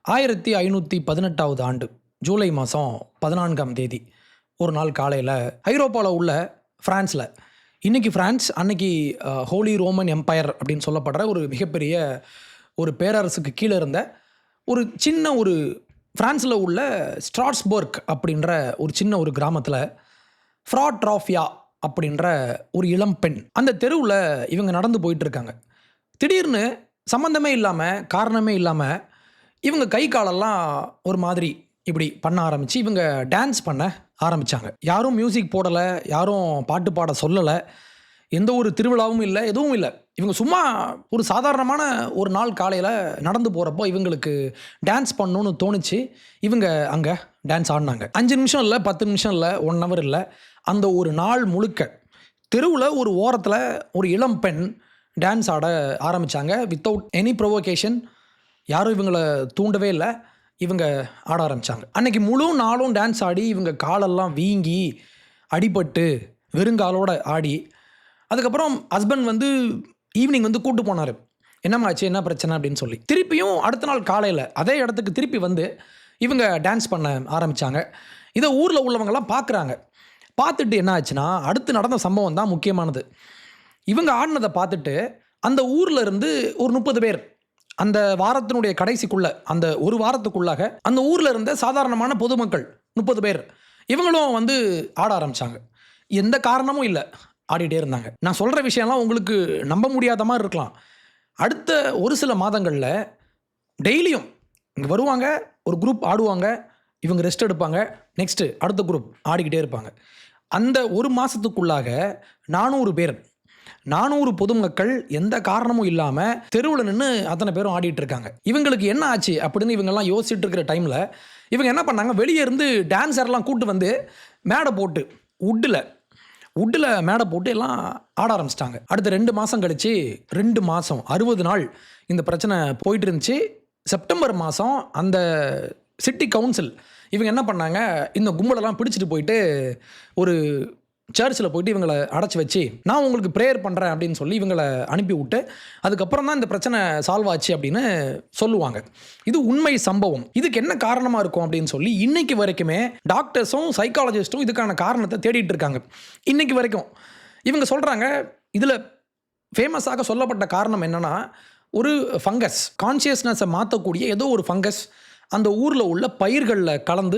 1518வது ஆண்டு ஜூலை மாதம் 14ஆம் தேதி ஒரு நாள் காலையில் ஐரோப்பாவில் உள்ள ஃப்ரான்ஸில், இன்றைக்கி ஃப்ரான்ஸ், அன்னைக்கு ஹோலி ரோமன் எம்பையர் அப்படின்னு சொல்லப்படுற ஒரு மிகப்பெரிய ஒரு பேரரசுக்கு கீழே இருந்த ஒரு சின்ன ஒரு ஃப்ரான்ஸில் உள்ள ஸ்ட்ராஸ்பர்க் அப்படின்ற ஒரு சின்ன ஒரு கிராமத்தில் ஃப்ராட்ராஃபியா அப்படின்ற ஒரு இளம் பெண், அந்த தெருவில் இவங்க நடந்து போயிட்டுருக்காங்க. திடீர்னு சம்மந்தமே இல்லாமல், காரணமே இல்லாமல் இவங்க கை காலெல்லாம் ஒரு மாதிரி இப்படி பண்ண ஆரம்பித்து இவங்க டான்ஸ் பண்ண ஆரம்பித்தாங்க. யாரும் மியூசிக் போடலை, யாரும் பாட்டு பாட சொல்லலை, எந்த ஒரு திருவிழாவும் இல்லை, எதுவும் இல்லை. இவங்க சும்மா ஒரு சாதாரணமான ஒரு நாள் காலையில் நடந்து போகிறப்போ இவங்களுக்கு டான்ஸ் பண்ணணுன்னு தோணுச்சு. இவங்க அங்கே டான்ஸ் ஆடினாங்க. 5 நிமிஷம் இல்லை, 10 நிமிஷம் இல்லை, 1 ஹவர் இல்லை, அந்த ஒரு நாள் முழுக்க தெருவில் ஒரு ஓரத்தில் ஒரு இளம் பெண் டான்ஸ் ஆட ஆரம்பித்தாங்க. Without any provocation. யாரும் இவங்களை தூண்டவே இல்லை, இவங்க ஆட ஆரம்பித்தாங்க. அன்றைக்கி முழு நாளும் டான்ஸ் ஆடி இவங்க காலெல்லாம் வீங்கி அடிபட்டு வெறுங்காலோடு ஆடி, அதுக்கப்புறம் ஹஸ்பண்ட் ஈவினிங் கூப்பிட்டு போனார். என்னம்மாச்சு, என்ன பிரச்சனை அப்படின்னு சொல்லி. திருப்பியும் அடுத்த நாள் காலையில் அதே இடத்துக்கு திருப்பி இவங்க டான்ஸ் பண்ண ஆரம்பித்தாங்க. இதை ஊரில் உள்ளவங்கெல்லாம் பார்க்குறாங்க. பார்த்துட்டு என்ன ஆச்சுன்னா, அடுத்து நடந்த சம்பவம் தான் முக்கியமானது. இவங்க ஆடினதை பார்த்துட்டு அந்த ஊரில் இருந்து ஒரு 30 பேர் அந்த வாரத்தினுடைய கடைசிக்குள்ளே, அந்த ஒரு வாரத்துக்குள்ளாக அந்த ஊரில் இருந்த சாதாரணமான பொதுமக்கள் 30 பேர் இவங்களும் ஆட ஆரம்பித்தாங்க. எந்த காரணமும் இல்லை, ஆடிட்டே இருந்தாங்க. நான் சொல்கிற விஷயம்லாம் உங்களுக்கு நம்ப முடியாத மாதிரி இருக்கலாம். அடுத்த ஒரு சில மாதங்களில் டெய்லியும் இங்கே வருவாங்க, ஒரு குரூப் ஆடுவாங்க, இவங்க ரெஸ்ட் எடுப்பாங்க, நெக்ஸ்ட்டு அடுத்த குரூப் ஆடிக்கிட்டே இருப்பாங்க. அந்த ஒரு மாதத்துக்குள்ளாக 400 பேர், 400 பொதுமக்கள் எந்த காரணமும் இல்லாமல் தெருவில் நின்று அத்தனை பேரும் ஆடிட்டு இருக்காங்க. இவங்களுக்கு என்ன ஆச்சு அப்படின்னு இவங்கெல்லாம் யோசிச்சுட்டு இருக்கிற டைமில் இவங்க என்ன பண்ணாங்க, வெளியே இருந்து டான்ஸர்லாம் கூப்பிட்டு மேடை போட்டு உட்டில் மேடை போட்டு எல்லாம் ஆட ஆரம்பிச்சிட்டாங்க. அடுத்த 2 மாதம் கழித்து, 2 மாதம் 60 நாள் இந்த பிரச்சனை போயிட்டு இருந்துச்சு. செப்டம்பர் மாதம் அந்த சிட்டி கவுன்சில் இவங்க என்ன பண்ணாங்க, இந்த கும்பலெல்லாம் பிடிச்சிட்டு போயிட்டு ஒரு சர்ச்சில் போயிட்டு இவங்களை அடைச்சி வச்சு, நான் உங்களுக்கு ப்ரேயர் பண்ணுறேன் அப்படின்னு சொல்லி இவங்களை அனுப்பி விட்டு, அதுக்கப்புறம் தான் இந்த பிரச்சனை சால்வ் ஆச்சு அப்படின்னு சொல்லுவாங்க. இது உண்மை சம்பவம். இதுக்கு என்ன காரணமாக இருக்கும் அப்படின்னு சொல்லி இன்னைக்கு வரைக்குமே டாக்டர்ஸும் சைக்காலஜிஸ்ட்டும் இதுக்கான காரணத்தை தேடிட்டு இருக்காங்க. இன்னைக்கு வரைக்கும் இவங்க சொல்கிறாங்க, இதில் ஃபேமஸாக சொல்லப்பட்ட காரணம் என்னென்னா, ஒரு ஃபங்கஸ், கான்ஷியஸ்னஸை மாற்றக்கூடிய ஏதோ ஒரு ஃபங்கஸ் அந்த ஊரில் உள்ள பயிர்களில் கலந்து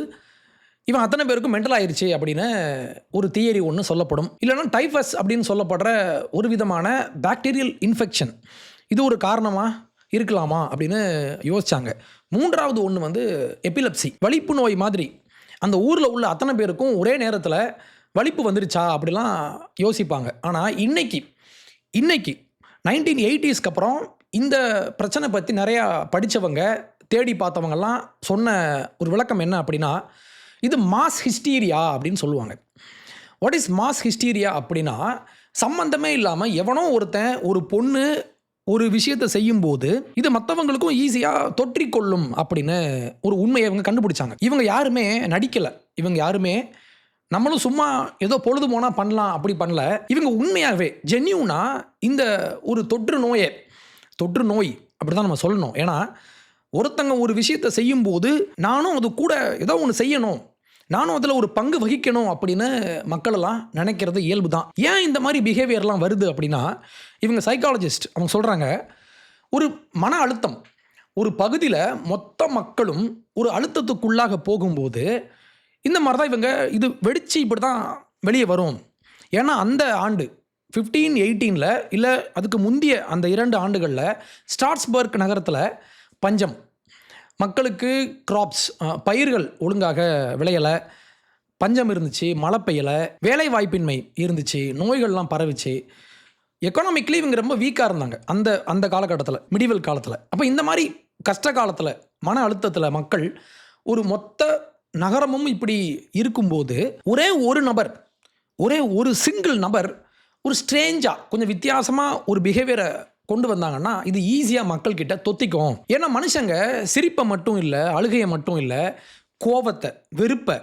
இவன் அத்தனை பேருக்கும் மென்டல் ஆயிடுச்சு அப்படின்னு ஒரு தியரி ஒன்று சொல்லப்படும். இல்லைன்னா டைஃபஸ் அப்படின்னு சொல்லப்படுற ஒரு விதமான பாக்டீரியல் இன்ஃபெக்ஷன், இது ஒரு காரணமாக இருக்கலாமா அப்படின்னு யோசிச்சாங்க. 3வது ஒன்று எபிலப்சி, வலிப்பு நோய் மாதிரி அந்த ஊரில் உள்ள அத்தனை பேருக்கும் ஒரே நேரத்தில் வலிப்பு வந்துருச்சா அப்படிலாம் யோசிப்பாங்க. ஆனால் இன்னைக்கு 1980ஸ்க்கு அப்புறம் இந்த பிரச்சனை பற்றி நிறையா படித்தவங்க, தேடி பார்த்தவங்கெல்லாம் சொன்ன ஒரு விளக்கம் என்ன அப்படின்னா, இது மாஸ் ஹிஸ்டீரியா அப்படின்னு சொல்லுவாங்க. வாட் இஸ் மாஸ் ஹிஸ்டீரியா அப்படின்னா, சம்மந்தமே இல்லாமல் எவனோ ஒருத்தன், ஒரு பொண்ணு ஒரு விஷயத்தை செய்யும்போது இது மற்றவங்களுக்கும் ஈஸியாக தொற்றிக்கொள்ளும் அப்படின்னு ஒரு உண்மையை இவங்க கண்டுபிடிச்சாங்க. இவங்க யாருமே நடிக்கலை, இவங்க யாருமே நம்மளும் சும்மா ஏதோ பொழுது போனால் பண்ணலாம் அப்படி பண்ணல. இவங்க உண்மையாகவே ஜென்யூனாக இந்த ஒரு தொற்று நோய் அப்படி தான் நம்ம சொல்லணும். ஏன்னா ஒருத்தங்க ஒரு விஷயத்தை செய்யும்போது நானும் அது கூட ஏதோ ஒன்று செய்யணும், நானும் அதில் ஒரு பங்கு வகிக்கணும் அப்படின்னு மக்களெல்லாம் நினைக்கிறது இயல்பு தான். ஏன் இந்த மாதிரி பிஹேவியர்லாம் வருது அப்படின்னா, இவங்க சைக்காலஜிஸ்ட் அவங்க சொல்கிறாங்க, ஒரு மன அழுத்தம் ஒரு பகுதியில் மொத்த மக்களும் ஒரு அழுத்தத்துக்குள்ளாக போகும்போது இந்த மாதிரி தான் இவங்க இது வெடித்து இப்படி தான் வெளியே வரும். ஏன்னா அந்த ஆண்டு 1518 இல்லை அதுக்கு முந்தைய அந்த 2 ஆண்டுகளில் ஸ்ட்ராஸ்பர்க் நகரத்தில் பஞ்சம், மக்களுக்கு கிராப்ஸ், பயிர்கள் ஒழுங்காக விளையலை, பஞ்சம் இருந்துச்சு, மழை பெய்யலை, வேலை வாய்ப்பின்மை இருந்துச்சு, நோய்கள்லாம் பரவிச்சு. எக்கனாமிக்கலி இவங்க ரொம்ப வீக்காக இருந்தாங்க அந்த காலகட்டத்தில், மிடிவல் காலத்தில். அப்போ இந்த மாதிரி கஷ்ட காலத்தில், மன அழுத்தத்தில் மக்கள், ஒரு மொத்த நகரமும் இப்படி இருக்கும்போது ஒரே ஒரு சிங்கிள் நபர் ஒரு ஸ்ட்ரேஞ்சாக கொஞ்சம் வித்தியாசமாக ஒரு பிஹேவியரை கொண்டு வந்தாங்கன்னா இது ஈஸியாக மக்கள்கிட்ட தொத்திக்கும். ஏன்னா மனுஷங்க சிரிப்பை மட்டும் இல்லை, அழுகையை மட்டும் இல்லை, கோபத்தை, வெறுப்பை,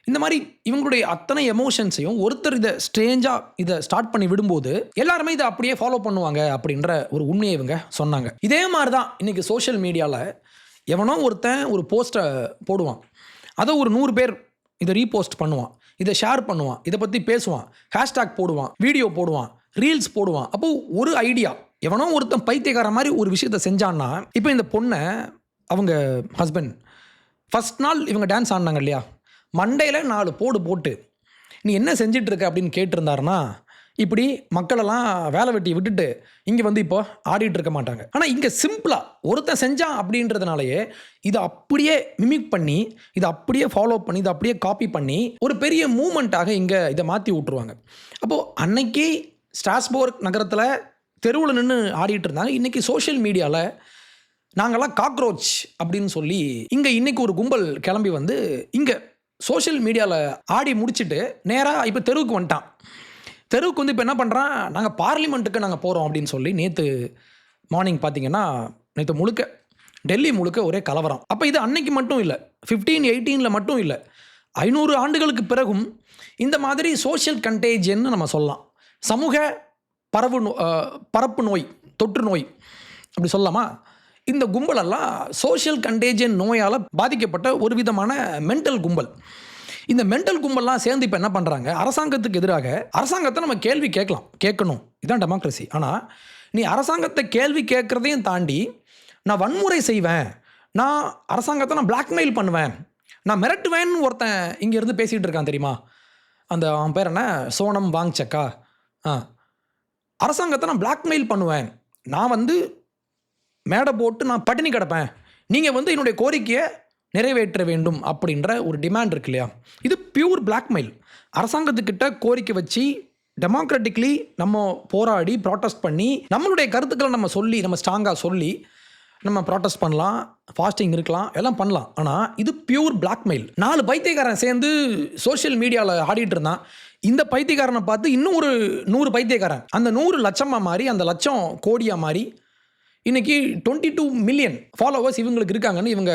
இந்த மாதிரி இவங்களுடைய அத்தனை எமோஷன்ஸையும் ஒருத்தர் இதை ஸ்ட்ரேஞ்சாக இதை ஸ்டார்ட் பண்ணி விடும்போது எல்லாருமே இதை அப்படியே ஃபாலோ பண்ணுவாங்க அப்படின்ற ஒரு உண்மையை இவங்க சொன்னாங்க. இதே மாதிரி தான் இன்றைக்கி சோஷியல் மீடியாவில் எவனோ ஒருத்தன் ஒரு போஸ்ட்டை போடுவான், அதை ஒரு 100 பேர் இதை ரீபோஸ்ட் பண்ணுவான், இதை ஷேர் பண்ணுவான், இதை பற்றி பேசுவான், ஹேஷ்டேக் போடுவான், வீடியோ போடுவான், ரீல்ஸ் போடுவான். அப்போது ஒரு ஐடியா, எவனோ ஒருத்தன் பைத்தியக்கார மாதிரி ஒரு விஷயத்தை செஞ்சான்னா, இப்போ இந்த பொண்ணை அவங்க ஹஸ்பண்ட் ஃபஸ்ட் நாள் இவங்க டான்ஸ் ஆடினாங்க இல்லையா, மண்டையில் 4 போடு போட்டு நீ என்ன செஞ்சிட்ருக்க அப்படின்னு கேட்டிருந்தாருன்னா, இப்படி மக்களெல்லாம் வேலை வெட்டி விட்டுட்டு இங்கே வந்து இப்போ ஆடிட்டு இருக்க மாட்டாங்க. ஆனால் இங்கே சிம்பிளாக ஒருத்தன் செஞ்சான் அப்படின்றதுனாலயே இதை அப்படியே மிமிக் பண்ணி, இதை அப்படியே ஃபாலோ பண்ணி, இதை அப்படியே காப்பி பண்ணி ஒரு பெரிய மூமெண்ட்டாக இங்கே இதை மாற்றி விட்ருவாங்க. அப்போது அன்னைக்கு ஸ்ட்ராஸ்போர்க் நகரத்தில் தெருவில் நின்று ஆடிட்டு இருந்தாங்க. இன்றைக்கி சோஷியல் மீடியாவில் நாங்கள்லாம் காக்ரோச் அப்படின்னு சொல்லி இங்கே இன்றைக்கி ஒரு கும்பல் கிளம்பி வந்து இங்கே சோஷியல் மீடியாவில் ஆடி முடிச்சுட்டு நேராக இப்போ தெருவுக்கு வந்துட்டான். தெருவுக்கு வந்து இப்போ என்ன பண்ணுறான், நாங்கள் பார்லிமெண்ட்டுக்கு நாங்கள் போகிறோம் அப்படின்னு சொல்லி நேற்று மார்னிங் பார்த்தீங்கன்னா, நேற்று முழுக்க டெல்லி முழுக்க ஒரே கலவரம். அப்போ இது அன்னைக்கு மட்டும் இல்லை, 1518 மட்டும் இல்லை, 500 ஆண்டுகளுக்கு பிறகும் இந்த மாதிரி சோஷியல் கண்டேஜியன்னு நம்ம சொல்லலாம். சமூக பரப்பு நோய், தொற்று நோய் அப்படி சொல்லலாமா? இந்த கும்பலெல்லாம் சோஷியல் கண்டேஜியன் நோயால் பாதிக்கப்பட்ட ஒரு விதமான மென்டல் கும்பல். இந்த மென்டல் கும்பல்லாம் சேர்ந்து இப்போ என்ன பண்ணுறாங்க, அரசாங்கத்துக்கு எதிராக அரசாங்கத்தை நம்ம கேள்வி கேட்கணும், இதுதான் டெமோக்ரஸி. ஆனால் நீ அரசாங்கத்தை கேள்வி கேட்குறதையும் தாண்டி நான் வன்முறை செய்வேன், நான் அரசாங்கத்தை நான் பிளாக்மெயில் பண்ணுவேன், நான் மிரட்டுவேன்னு ஒருத்தன் இங்கேருந்து பேசிகிட்டு இருக்கான் தெரியுமா? அந்த அவன் பேர் என்ன, சோனம் வாங்சக்கா. அரசாங்கத்தை நான் பிளாக்மெயில் பண்ணுவேன், நான் வந்து மேடை போட்டு நான் பட்டினி கிடப்பேன், நீங்கள் வந்து என்னுடைய கோரிக்கையை நிறைவேற்ற வேண்டும் அப்படின்ற ஒரு டிமாண்ட் இருக்கு இல்லையா, இது பியூர் பிளாக்மெயில். அரசாங்கத்துக்கிட்ட கோரிக்கை வச்சு டெமோக்ராட்டிக்லி நம்ம போராடி ப்ராட்டஸ்ட் பண்ணி நம்மளுடைய கருத்துக்களை நம்ம சொல்லி, நம்ம ஸ்ட்ராங்காக சொல்லி நம்ம ப்ராட்டஸ்ட் பண்ணலாம், ஃபாஸ்டிங் இருக்கலாம், எல்லாம் பண்ணலாம். ஆனால் இது பியூர் பிளாக்மெயில். 4 பைத்தியக்காரன் சேர்ந்து சோஷியல் மீடியாவில் ஆடிட்டு இருந்தான். இந்த பைத்தியக்காரனை பார்த்து இன்னும் ஒரு 100 பைத்தியக்காரன், அந்த 100 லட்சமாக மாறி, அந்த லட்சம் கோடியாக மாறி இன்றைக்கி 22 மில்லியன் ஃபாலோவர்ஸ் இவங்களுக்கு இருக்காங்கன்னு இவங்க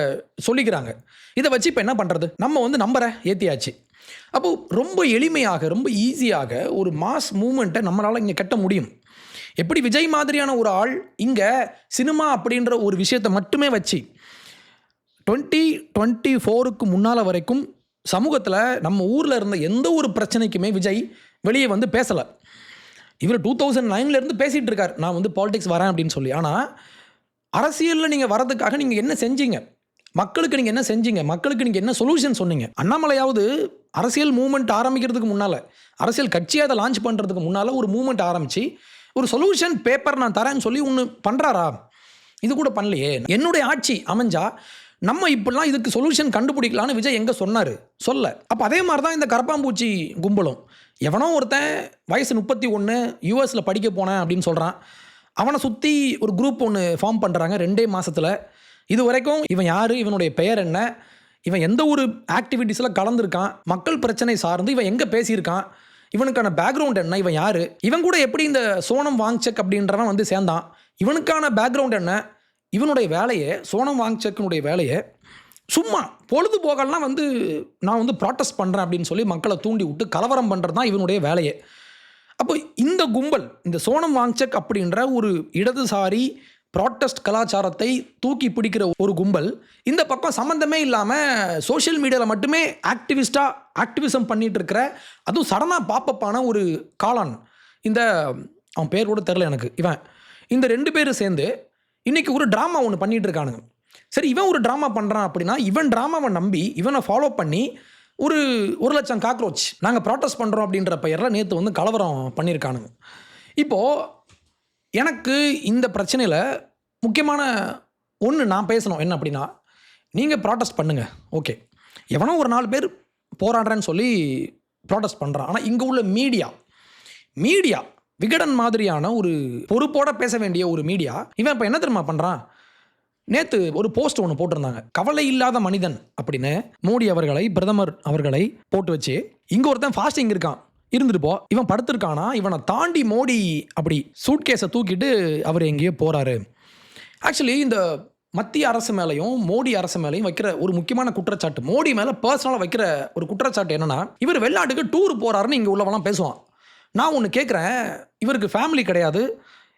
சொல்லிக்கிறாங்க. இதை வச்சு இப்போ என்ன பண்ணுறது, நம்ம வந்து நம்பரை ஏற்றியாச்சு. அப்போது ரொம்ப எளிமையாக, ரொம்ப ஈஸியாக ஒரு மாஸ் மூமெண்ட்டை நம்மளால் இங்கே கட்ட முடியும். எப்படி விஜய் மாதிரியான ஒரு ஆள் இங்கே சினிமா அப்படின்ற ஒரு விஷயத்தை மட்டுமே வச்சு 2024க்கு முன்னால் வரைக்கும் சமூகத்தில் நம்ம ஊரில் இருந்த எந்த ஒரு பிரச்சனைக்குமே விஜய் வெளியே வந்து பேசலை. இவர் 2009 பேசிகிட்டு இருக்கார், நான் வந்து பாலிடிக்ஸ் வரேன் அப்படின்னு சொல்லி. ஆனால் அரசியலில் நீங்கள் வரதுக்காக நீங்கள் என்ன செஞ்சீங்க, மக்களுக்கு நீங்கள் என்ன செஞ்சீங்க, மக்களுக்கு நீங்கள் என்ன சொல்யூஷன் சொன்னீங்க? அண்ணாமலையாவது அரசியல் மூவ்மெண்ட் ஆரம்பிக்கிறதுக்கு முன்னால், அரசியல் கட்சியை அதை லான்ச் பண்ணுறதுக்கு முன்னால் ஒரு மூவ்மெண்ட் ஆரம்பித்து ஒரு சொல்யூஷன் பேப்பர் நான் தரேன்னு சொல்லி ஒன்று பண்ணுறாரா? இது கூட பண்ணலையே. என்னுடைய ஆட்சி அமைஞ்சா நம்ம இப்படிலாம் இதுக்கு சொல்யூஷன் கண்டுபிடிக்கலான்னு விஜய் எங்கே சொன்னார்? சொல்ல. அப்போ அதே மாதிரி தான் இந்த கரப்பாம்பூச்சி கும்பலும். எவனோ ஒருத்தன் வயசு 31 யூஎஸில் படிக்க போனேன் அப்படின்னு சொல்கிறான், அவனை சுற்றி ஒரு குரூப் ஒன்று ஃபார்ம் பண்ணுறாங்க 2 மாதத்தில். இது வரைக்கும் இவன் யார், இவனுடைய பெயர் என்ன, இவன் எந்த ஒரு ஆக்டிவிட்டீஸில் கலந்துருக்கான், மக்கள் பிரச்சனை சார்ந்து இவன் எங்கே பேசியிருக்கான், இவனுக்கான பேக்ரவுண்ட் என்ன, இவன் யார், இவன் கூட எப்படி இந்த சோனம் வாங்சக் அப்படின்றவன் வந்து சேர்ந்தான், இவனுக்கான பேக்ரவுண்ட் என்ன, இவனுடைய வேலையை, சோனம் வாங்சக்கினுடைய வேலையை சும்மா பொழுதுபோகலாம் வந்து நான் வந்து ப்ராட்டஸ்ட் பண்ணுறேன் அப்படின்னு சொல்லி மக்களை தூண்டி விட்டு கலவரம் பண்ணுறது தான் இவனுடைய வேலையே. அப்போ இந்த கும்பல், இந்த சோனம் வாங்சக் அப்படின்ற ஒரு இடதுசாரி ப்ராட்டஸ்ட் கலாச்சாரத்தை தூக்கி பிடிக்கிற ஒரு கும்பல் இந்த பக்கம் சம்மந்தமே இல்லாமல் சோஷியல் மீடியாவில் மட்டுமே ஆக்டிவிசம் பண்ணிகிட்டு இருக்கிற, அதுவும் சடனாக பாப்பப்பான ஒரு காளான், இந்த அவன் பேர் கூட தெரில எனக்கு, இந்த 2 பேரும் சேர்ந்து இன்றைக்கி ஒரு ட்ராமா ஒன்று பண்ணிகிட்டு இருக்கானுங்க. சரி, இவன் ஒரு ட்ராமா பண்ணுறான் அப்படின்னா இவன் ட்ராமாவை நம்பி இவனை ஃபாலோ பண்ணி ஒரு 1,00,000 காக்ரோச் நாங்கள் ப்ராட்டஸ்ட் பண்ணுறோம் அப்படின்ற பெயரில் நேற்று வந்து கலவரம் பண்ணியிருக்கானுங்க. இப்போது எனக்கு இந்த பிரச்சனையில் முக்கியமான ஒன்று நான் பேசணும் என்ன அப்படின்னா, நீங்கள் ப்ராட்டஸ்ட் பண்ணுங்கள், ஓகே, எவனோ ஒரு 4 பேர் போராடுறேன்னு சொல்லி ப்ராட்டஸ்ட் பண்ணுறான். ஆனால் இங்கே உள்ள மீடியா விகடன் மாதிரியான ஒரு பொறுப்போடு பேச வேண்டிய ஒரு மீடியா இவன் இப்போ என்ன தெரியுமா பண்ணுறான்? நேற்று ஒரு போஸ்ட் ஒன்று போட்டிருந்தாங்க, கவலை இல்லாத மனிதன் அப்படின்னு மோடி அவர்களை, பிரதமர் அவர்களை போட்டு வச்சு, இங்கே ஒருத்தன் ஃபாஸ்டிங் இருக்கான், இருந்துட்டு போ, இவன் படுத்திருக்கானா, இவனை தாண்டி மோடி அப்படி சூட்கேஸை தூக்கிட்டு அவர் எங்கேயோ போகிறாரு. ஆக்சுவலி இந்த மத்திய அரசு மேலேயும் மோடி அரசு மேலேயும் வைக்கிற ஒரு முக்கியமான குற்றச்சாட்டு, மோடி மேலே பர்சனலாக வைக்கிற ஒரு குற்றச்சாட்டு என்னென்னா, இவர் வெளிநாட்டுக்கு டூர் போகிறாருன்னு இங்கே உள்ளவெல்லாம் பேசுவான். நான் ஒன்று கேட்குறேன், இவருக்கு ஃபேமிலி கிடையாது,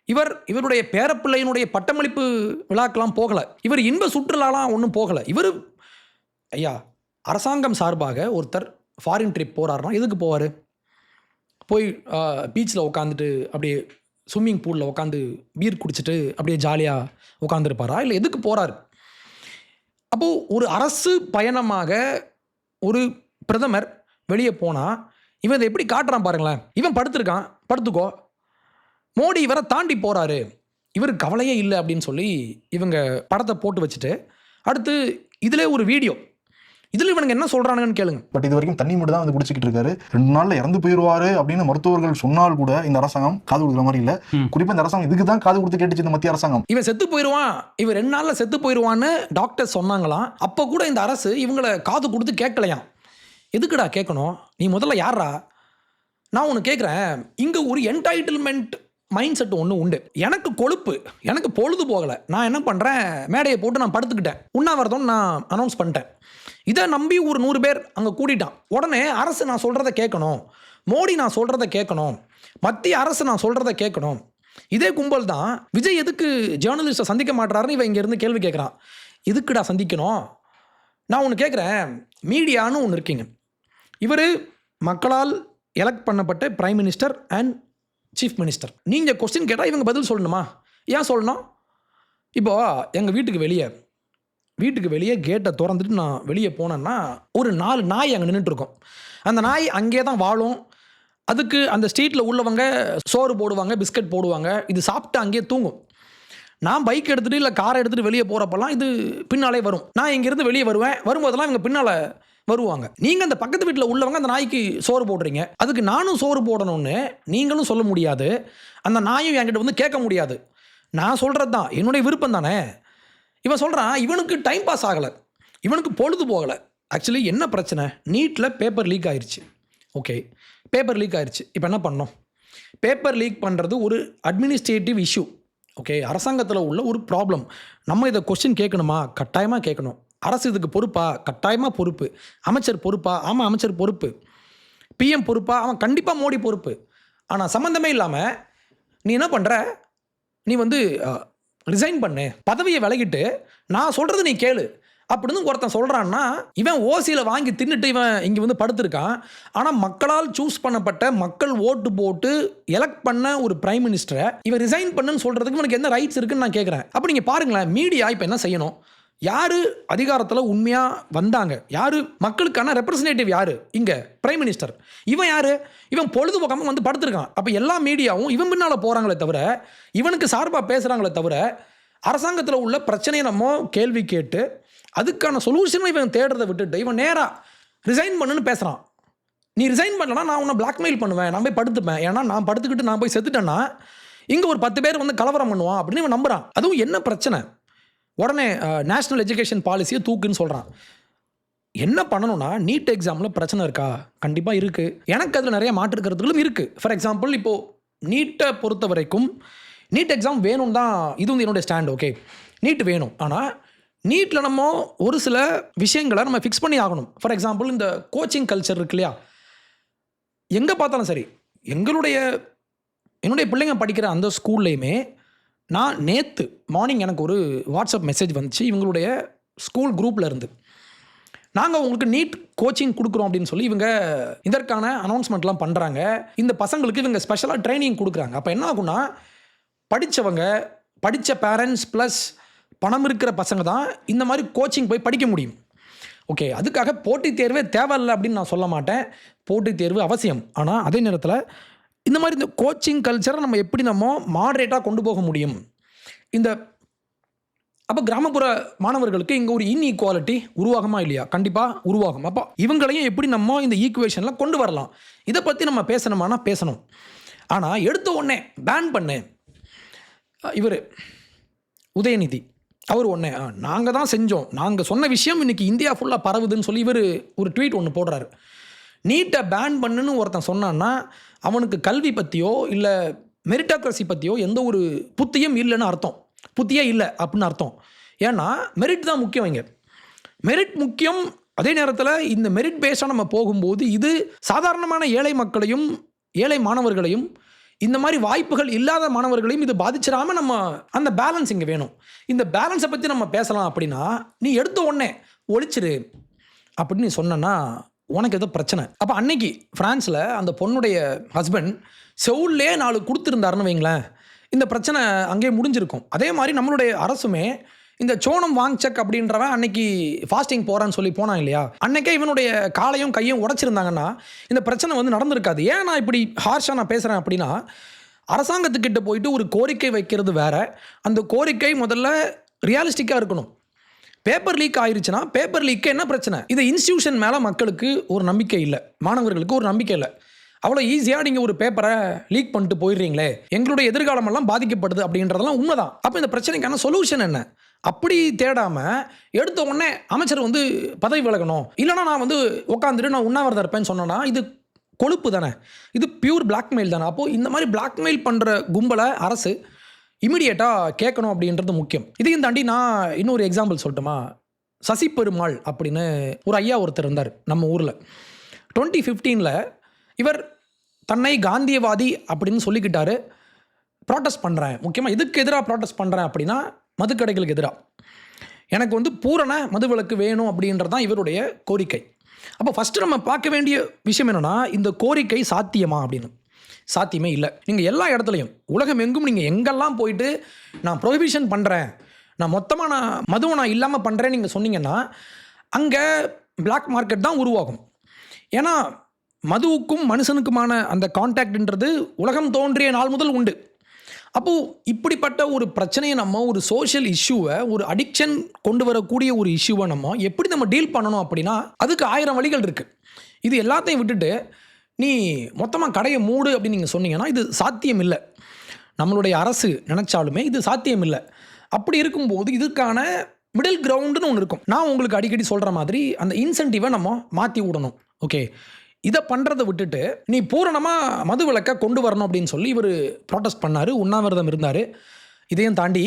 இவருடைய பேரப்பிள்ளையினுடைய பட்டமளிப்பு விழாக்கெல்லாம் போகலை, இவர் இன்ப சுற்றுலாலாம் ஒன்றும் போகலை. இவர் ஐயா அரசாங்கம் சார்பாக ஒருத்தர் ஃபாரின் ட்ரிப் போகிறாருன்னா எதுக்கு போவார்? போய் பீச்சில் உட்காந்துட்டு அப்படியே ஸ்விம்மிங் பூலில் உட்காந்து பீர் குடிச்சிட்டு அப்படியே ஜாலியாக உட்காந்துருப்பாரா? இல்லை எதுக்கு போகிறாரு? அப்போது ஒரு அரசு பயணமாக ஒரு பிரதமர் வெளியே போனால் இவன் இதை எப்படி காட்டுறான் பாருங்களேன். இவன் படுத்திருக்கான், படுத்துக்கோ. மோடி இவரை தாண்டி போகிறாரு, இவருக்கு கவலையே இல்லை அப்படின்னு சொல்லி இவங்க படத்தை போட்டு வச்சுட்டு அடுத்து இதில் ஒரு வீடியோ, இதில் இவனுங்க என்ன சொல்கிறானுங்கன்னு கேளுங்க. பட் இது வரைக்கும் தண்ணி மட்டும் தான் வந்து குடிச்சிக்கிட்டு இருக்காரு. 2 நாளில் இறந்து போயிடுவாரு அப்படின்னு மருத்துவர்கள் சொன்னால் கூட இந்த அரசாங்கம் காது கொடுக்குற மாதிரி இல்லை. குறிப்பாக இந்த அரசாங்கம் இதுக்கு தான் காது கொடுத்து கேட்டுச்சு இந்த மத்திய அரசாங்கம். இவன் செத்து போயிடுவான், இவன் 2 நாளில் செத்து போயிடுவான்னு டாக்டர் சொன்னாங்களாம். அப்போ கூட இந்த அரசு இவங்களை காது கொடுத்து கேட்கலையாம். எதுக்குடா கேட்கணும்? நீ முதல்ல யாரா? நான் ஒன்று கேட்குறேன். இங்கே ஒரு என்டைட்டில்மெண்ட் மைண்ட் செட் ஒன்று உண்டு. எனக்கு கொழுப்பு, எனக்கு பொழுது போகலை, நான் என்ன பண்ணுறேன், மேடையை போட்டு நான் படுத்துக்கிட்டேன், உண்ணாவிரதம் நான் அனௌன்ஸ் பண்ணிட்டேன். இதை நம்பி ஒரு 100 பேர் அங்கே கூட்டிட்டான். உடனே அரசு நான் சொல்கிறத கேட்கணும், மோடி நான் சொல்கிறத கேட்கணும், மத்திய அரசு நான் சொல்கிறத கேட்கணும். இதே கும்பல் தான் விஜய் எதுக்கு ஜேர்னலிஸ்ட்டை சந்திக்க மாட்டாருன்னு இவன் இங்கேருந்து கேள்வி கேட்குறான். எதுக்குடா சந்திக்கணும்? நான் ஒன்று கேட்குறேன். மீடியான்னு ஒன்று இருக்கீங்க. இவர் மக்களால் எலெக்ட் பண்ணப்பட்ட prime minister and chief minister. நீங்கள் கொஸ்டின் கேட்டால் இவங்க பதில் சொல்லணுமா? ஏன் சொல்லணும்? இப்போது எங்கள் வீட்டுக்கு வெளியே கேட்டை திறந்துட்டு நான் வெளியே போனேன்னா ஒரு 4 நாய் அங்கே நின்றுட்டுருக்கோம். அந்த நாய் அங்கே தான் வாழும். அதுக்கு அந்த ஸ்ட்ரீட்டில் உள்ளவங்க சோறு போடுவாங்க, பிஸ்கட் போடுவாங்க, இது சாப்பிட்டு அங்கேயே தூங்கும். நான் பைக் எடுத்துகிட்டு இல்லை காரை எடுத்துகிட்டு வெளியே போகிறப்பெல்லாம் இது பின்னாலே வரும். நான் இங்கேருந்து வெளியே வருவேன், வரும்போதெல்லாம் இவங்க பின்னால் வருவாங்க. நீங்கள் அந்த பக்கத்து வீட்டில் உள்ளவங்க அந்த நாய்க்கு சோறு போடுறீங்க, அதுக்கு நானும் சோறு போடணும்னு நீங்களும் சொல்ல முடியாது, அந்த நாயும் என்கிட்ட வந்து கேட்க முடியாது. நான் சொல்கிறது தான் என்னுடைய விருப்பம் தானே. இவன் சொல்கிறான் இவனுக்கு டைம் பாஸ் ஆகலை, இவனுக்கு பொழுது போகலை. ஆக்சுவலி என்ன பிரச்சனை? நீட்டில் பேப்பர் லீக் ஆயிடுச்சு. ஓகே, பேப்பர் லீக் ஆயிடுச்சு. இப்போ என்ன பண்ணோம்? பேப்பர் லீக் பண்ணுறது ஒரு அட்மினிஸ்ட்ரேட்டிவ் இஷ்யூ. ஓகே, அரசாங்கத்தில் உள்ள ஒரு ப்ராப்ளம். நம்ம இதை கொஸ்டின் கேட்கணுமா? கட்டாயமாக கேட்கணும். அரசு இதுக்கு பொறுப்பா? கட்டாயமாக பொறுப்பு. அமைச்சர் பொறுப்பா? ஆமாம், அமைச்சர் பொறுப்பு. பிஎம் பொறுப்பா? அவன் கண்டிப்பாக மோடி பொறுப்பு. ஆனால் சம்மந்தமே இல்லாமல் நீ என்ன பண்ணுற? நீ வந்து ரிசைன் பண்ணு, பதவியை விலகிட்டு நான் சொல்கிறது நீ கேளு அப்படின்னு ஒருத்தன் சொல்கிறான்னா இவன் ஓசியில் வாங்கி தின்னுட்டு இவன் இங்கே வந்து படுத்திருக்கான். ஆனால் மக்களால் சூஸ் பண்ணப்பட்ட, மக்கள் ஓட்டு போட்டு எலெக்ட் பண்ண ஒரு பிரைம் மினிஸ்டரை இவன் ரிசைன் பண்ணுன்னு சொல்கிறதுக்கு இவனுக்கு என்ன ரைட்ஸ் இருக்குன்னு நான் கேட்குறேன். அப்போ நீங்கள் பாருங்களேன், மீடியா இப்போ என்ன செய்யணும்? யார் அதிகாரத்தில் உண்மையாக வந்தாங்க, யார் மக்களுக்கான ரெப்ரசன்டேட்டிவ், யார் இங்கே பிரைம் மினிஸ்டர். இவன் யார்? இவன் பொழுதுபோக்காமல் வந்து படுத்திருக்கான். அப்போ எல்லா மீடியாவும் இவன் பின்னால் போகிறாங்களே தவிர, இவனுக்கு சார்பாக பேசுகிறாங்களே தவிர, அரசாங்கத்தில் உள்ள பிரச்சனையை நம்ம கேள்வி கேட்டு அதுக்கான சொல்யூஷனை இவன் தேடுறதை விட்டுட்டு இவன் நேராக ரிசைன் பண்ணுன்னு பேசுகிறான். நீ ரிசைன் பண்ணலன்னா நான் உன்னை பிளாக்மெயில் பண்ணுவேன், நான் போய் படுத்துப்பேன், ஏன்னா நான் படுத்துக்கிட்டு நான் போய் செத்துட்டேன்னா இங்கே ஒரு 10 பேர் வந்து கலவரம் பண்ணுவான் அப்படின்னு இவன் நம்புகிறான். அதுவும் என்ன பிரச்சனை? உடனே நேஷ்னல் எஜுகேஷன் பாலிசியை தூக்குன்னு சொல்கிறான். என்ன பண்ணணும்னா, நீட் எக்ஸாமில் பிரச்சனை இருக்கா? கண்டிப்பாக இருக்குது. எனக்கு அதில் நிறைய மாற்று கருத்துக்களும் இருக்குது. ஃபார் எக்ஸாம்பிள், இப்போது நீட்டை பொறுத்த வரைக்கும் நீட் எக்ஸாம் வேணும் தான், இது வந்து என்னுடைய ஸ்டாண்ட். ஓகே, நீட் வேணும். ஆனால் நீட்டில் நம்ம ஒரு சில விஷயங்களை நம்ம ஃபிக்ஸ் பண்ணி ஆகணும். ஃபார் எக்ஸாம்பிள், இந்த கோச்சிங் கல்ச்சர் இருக்கு இல்லையா, எங்கே பார்த்தாலும் சரி, என்னுடைய பிள்ளைங்க படிக்கிற அந்த ஸ்கூல்லையுமே நான் நேற்று மார்னிங் எனக்கு ஒரு வாட்ஸ்அப் மெசேஜ் வந்துச்சு இவங்களுடைய ஸ்கூல் குரூப்பில் இருந்து. நாங்கள் உங்களுக்கு நீட் கோச்சிங் கொடுக்குறோம் அப்படின்னு சொல்லி இவங்க இதற்கான அனௌன்ஸ்மெண்ட்லாம் பண்ணுறாங்க. இந்த பசங்களுக்கு இவங்க ஸ்பெஷலாக ட்ரைனிங் கொடுக்குறாங்க. அப்போ என்ன ஆகுனா, படித்த பேரண்ட்ஸ் ப்ளஸ் பணம் இருக்கிற பசங்க தான் இந்த மாதிரி கோச்சிங் போய் படிக்க முடியும். ஓகே, அதுக்காக போட்டித் தேர்வே தேவையில்லை அப்படின்னு நான் சொல்ல மாட்டேன். போட்டித் தேர்வு அவசியம். ஆனால் அதே நேரத்தில் இந்த மாதிரி இந்த கோச்சிங் கல்ச்சரை நம்ம எப்படி நம்ம மாடரேட்டாக கொண்டு போக முடியும்? அப்போ கிராமப்புற மாணவர்களுக்கு இங்கே ஒரு இன்இக்வாலிட்டி உருவாகுமா இல்லையா? கண்டிப்பாக உருவாகும். அப்போ இவங்களையும் எப்படி நம்ம இந்த ஈக்குவேஷனில் கொண்டு வரலாம், இதை பற்றி நம்ம பேசணுமானா பேசணும். ஆனால் எடுத்த உடனே பேன் பண்ணு, இவர் உதயநிதி அவர் ஒன்று நாங்கள் தான் செஞ்சோம், நாங்கள் சொன்ன விஷயம் இன்றைக்கி இந்தியா ஃபுல்லாக பரவுதுன்னு சொல்லி இவர் ஒரு ட்வீட் ஒன்று போடுறாரு. நீட்டை பேன் பண்ணுன்னு ஒருத்தன் சொன்னான்னா அவனுக்கு கல்வி பற்றியோ இல்லை மெரிட்டாக்ரஸி பற்றியோ எந்த ஒரு புத்தியும் இல்லைன்னு அர்த்தம். புத்தியே இல்லை அப்படின்னு அர்த்தம். ஏன்னா மெரிட் தான் முக்கியம். இங்கே மெரிட் முக்கியம். அதே நேரத்தில் இந்த மெரிட் பேஸாக நம்ம போகும்போது இது சாதாரணமான ஏழை மக்களையும் ஏழை மாணவர்களையும் இந்த மாதிரி வாய்ப்புகள் இல்லாத மாணவர்களையும் இது பாதிச்சிடாம நம்ம அந்த பேலன்ஸ் இங்கே வேணும். இந்த பேலன்ஸை பற்றி நம்ம பேசலாம் அப்படின்னா, நீ எடுத்த உடனே ஒழிச்சிரு அப்படின்னு நீ சொன்னா உனக்கு ஏதோ பிரச்சனை. அப்போ அன்னைக்கு ஃப்ரான்ஸில் அந்த பொண்ணுடைய ஹஸ்பண்ட் செவுல்லே 4 கொடுத்துருந்தாருன்னு வைங்களேன், இந்த பிரச்சனை அங்கேயே முடிஞ்சிருக்கும். அதே மாதிரி நம்மளுடைய அரசுமே இந்த சோனம் வாங்சக் அப்படின்றவன் அன்னைக்கு ஃபாஸ்டிங் போகிறான்னு சொல்லி போனான் இல்லையா, அன்னைக்கே இவனுடைய காலையும் கையும் உடைச்சிருந்தாங்கன்னா இந்த பிரச்சனை வந்து நடந்திருக்காது. ஏன் நான் இப்படி ஹார்ஷாக நான் பேசுகிறேன் அப்படின்னா, அரசாங்கத்துக்கிட்ட போயிட்டு ஒரு கோரிக்கை வைக்கிறது வேற, அந்த கோரிக்கை முதல்ல ரியாலிஸ்டிக்காக இருக்கணும். பேப்பர் லீக் ஆயிடுச்சுன்னா பேப்பர் லீக்கு என்ன பிரச்சனை? இது இன்ஸ்டியூஷன் மேலே மக்களுக்கு ஒரு நம்பிக்கை இல்லை, மாணவர்களுக்கு ஒரு நம்பிக்கை இல்லை. அவ்வளோ ஈஸியாக நீங்கள் ஒரு பேப்பரை லீக் பண்ணிட்டு போயிடுறீங்களே, எங்களுடைய எதிர்காலமெல்லாம் பாதிக்கப்படுது அப்படின்றதெல்லாம் உண்மைதான். அப்போ இந்த பிரச்சனைக்கான சொல்யூஷன் என்ன? அப்படி தேடாமல் எடுத்த உடனே அமைச்சர் வந்து பதவி விலகணும், இல்லைனா நான் வந்து உட்காந்துட்டு நான் உண்ணாவிரதம் இருப்பேன்னு சொன்னேன்னா இது கொழுப்பு தானே, இது பியூர் பிளாக்மெயில் தானே. அப்போது இந்த மாதிரி பிளாக்மெயில் பண்ணுற கும்பலை அரசு இமீடியட்டாக கேட்கணும் அப்படின்றது முக்கியம். இதையும் தாண்டி நான் இன்னொரு எக்ஸாம்பிள் சொல்லட்டுமா? சசி பெருமாள் அப்படின்னு ஒரு ஐயா ஒருத்தர் இருந்தார் நம்ம ஊரில். 2015 இவர் தன்னை காந்தியவாதி அப்படின்னு சொல்லிக்கிட்டாரு. ப்ராட்டஸ்ட் பண்ணுறேன், முக்கியமாக இதுக்கு எதிராக ப்ராட்டஸ்ட் பண்ணுறேன் அப்படின்னா மதுக்கடைகளுக்கு எதிராக எனக்கு வந்து பூரண மதுவிலக்கு வேணும் அப்படின்றது தான் இவருடைய கோரிக்கை. அப்போ ஃபஸ்ட்டு நம்ம பார்க்க வேண்டிய விஷயம் என்னென்னா, இந்த கோரிக்கை சாத்தியமா அப்படின்னு. சாத்தியமே இல்லை. நீங்கள் எல்லா இடத்துலையும் உலகம் எங்கும் நீங்கள் எங்கெல்லாம் போயிட்டு நான் ப்ரொஹிபிஷன் பண்ணுறேன், நான் மொத்தமாக நான் மதுவை நான் இல்லாமல் பண்ணுறேன்னு நீங்கள் சொன்னீங்கன்னா அங்கே பிளாக் மார்க்கெட் தான் உருவாகும். ஏன்னா மதுவுக்கும் மனுஷனுக்குமான அந்த கான்டாக்ட்ன்றது உலகம் தோன்றிய நாள் முதல் உண்டு. அப்போது இப்படிப்பட்ட ஒரு பிரச்சனையை நம்ம ஒரு சோஷியல் இஷ்யூவை, ஒரு அடிக்ஷன் கொண்டு வரக்கூடிய ஒரு இஷ்யூவை நம்ம எப்படி நம்ம டீல் பண்ணணும் அப்படின்னா அதுக்கு 1000 வழிகள் இருக்குது. இது எல்லாத்தையும் விட்டுட்டு நீ மொத்தமாக கடையை மூடு அப்படின்னு நீங்கள் சொன்னீங்கன்னா இது சாத்தியம் இல்லை. நம்மளுடைய அரசு நினச்சாலுமே இது சாத்தியம் இல்லை. அப்படி இருக்கும்போது இதுக்கான மிடில் கிரவுண்டுன்னு ஒன்று இருக்கும். நான் உங்களுக்கு அடிக்கடி சொல்கிற மாதிரி அந்த இன்சென்டிவை நம்ம மாற்றி விடணும். ஓகே, இதை பண்ணுறதை விட்டுட்டு நீ பூரணமாக மது விலக்கை கொண்டு வரணும் அப்படின்னு சொல்லி இவர் ப்ராட்டஸ்ட் பண்ணார், உண்ணாவிரதம் இருந்தார். இதையும் தாண்டி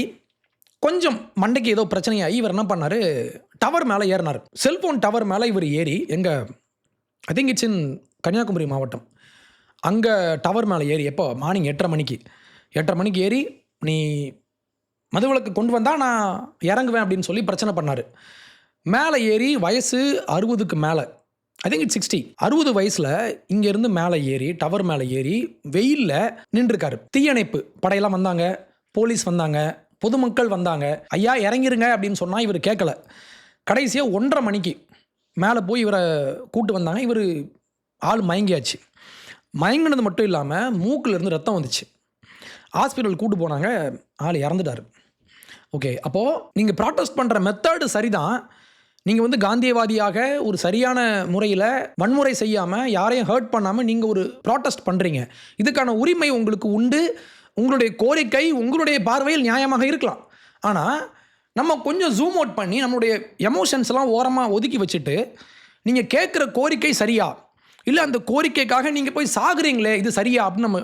கொஞ்சம் மண்டைக்கு ஏதோ பிரச்சனையாகி இவர் என்ன பண்ணார், டவர் மேலே ஏறினார். செல்ஃபோன் டவர் மேலே இவர் ஏறி, எங்கள் I think it's in Kanyakumari மாவட்டம், அங்கே டவர் மேலே ஏறி எப்போ மார்னிங் 8:30 மணிக்கு ஏறி நீ மதுவிலக்கு கொண்டு வந்தால் நான் இறங்குவேன் அப்படின்னு சொல்லி பிரச்சனை பண்ணார். மேலே ஏறி வயசு 60க்கு மேலே, ஐ திங்க் இட்ஸ் 60, 60 வயசில் இங்கேருந்து மேலே ஏறி டவர் மேலே ஏறி வெயிலில் நின்றுருக்காரு. தீயணைப்பு படையெல்லாம் வந்தாங்க, போலீஸ் வந்தாங்க, பொதுமக்கள் வந்தாங்க. ஐயா இறங்கிருங்க அப்படின்னு சொன்னால் இவர் கேட்கல. கடைசியாக 1:30 மணிக்கு மேலே போய் இவரை கூட்டு வந்தாங்க. இவர் ஆள் மயங்கியாச்சு. மயங்கினது மட்டும் இல்லாமல் மூக்கிலேருந்து ரத்தம் வந்துச்சு. ஹாஸ்பிட்டல் கூட்டு போனாங்க, ஆள் இறந்துட்டார். ஓகே, அப்போது நீங்கள் ப்ராட்டஸ்ட் பண்ணுற மெத்தடு சரிதான். நீங்கள் வந்து காந்தியவாதியாக ஒரு சரியான முறையில் வன்முறை செய்யாமல் யாரையும் ஹர்ட் பண்ணாமல் நீங்கள் ஒரு ப்ராட்டஸ்ட் பண்ணுறீங்க. இதுக்கான உரிமை உங்களுக்கு உண்டு. உங்களுடைய கோரிக்கை உங்களுடைய பார்வையில் நியாயமாக இருக்கலாம். ஆனால் நம்ம கொஞ்சம் ஜூம் அவுட் பண்ணி நம்மளுடைய எமோஷன்ஸ்லாம் ஓரமாக ஒதுக்கி வச்சுட்டு நீங்கள் கேட்குற கோரிக்கை சரியா, இல்லை அந்த கோரிக்கைக்காக நீங்கள் போய் சாகுறீங்களே இது சரியா அப்படின்னு நம்ம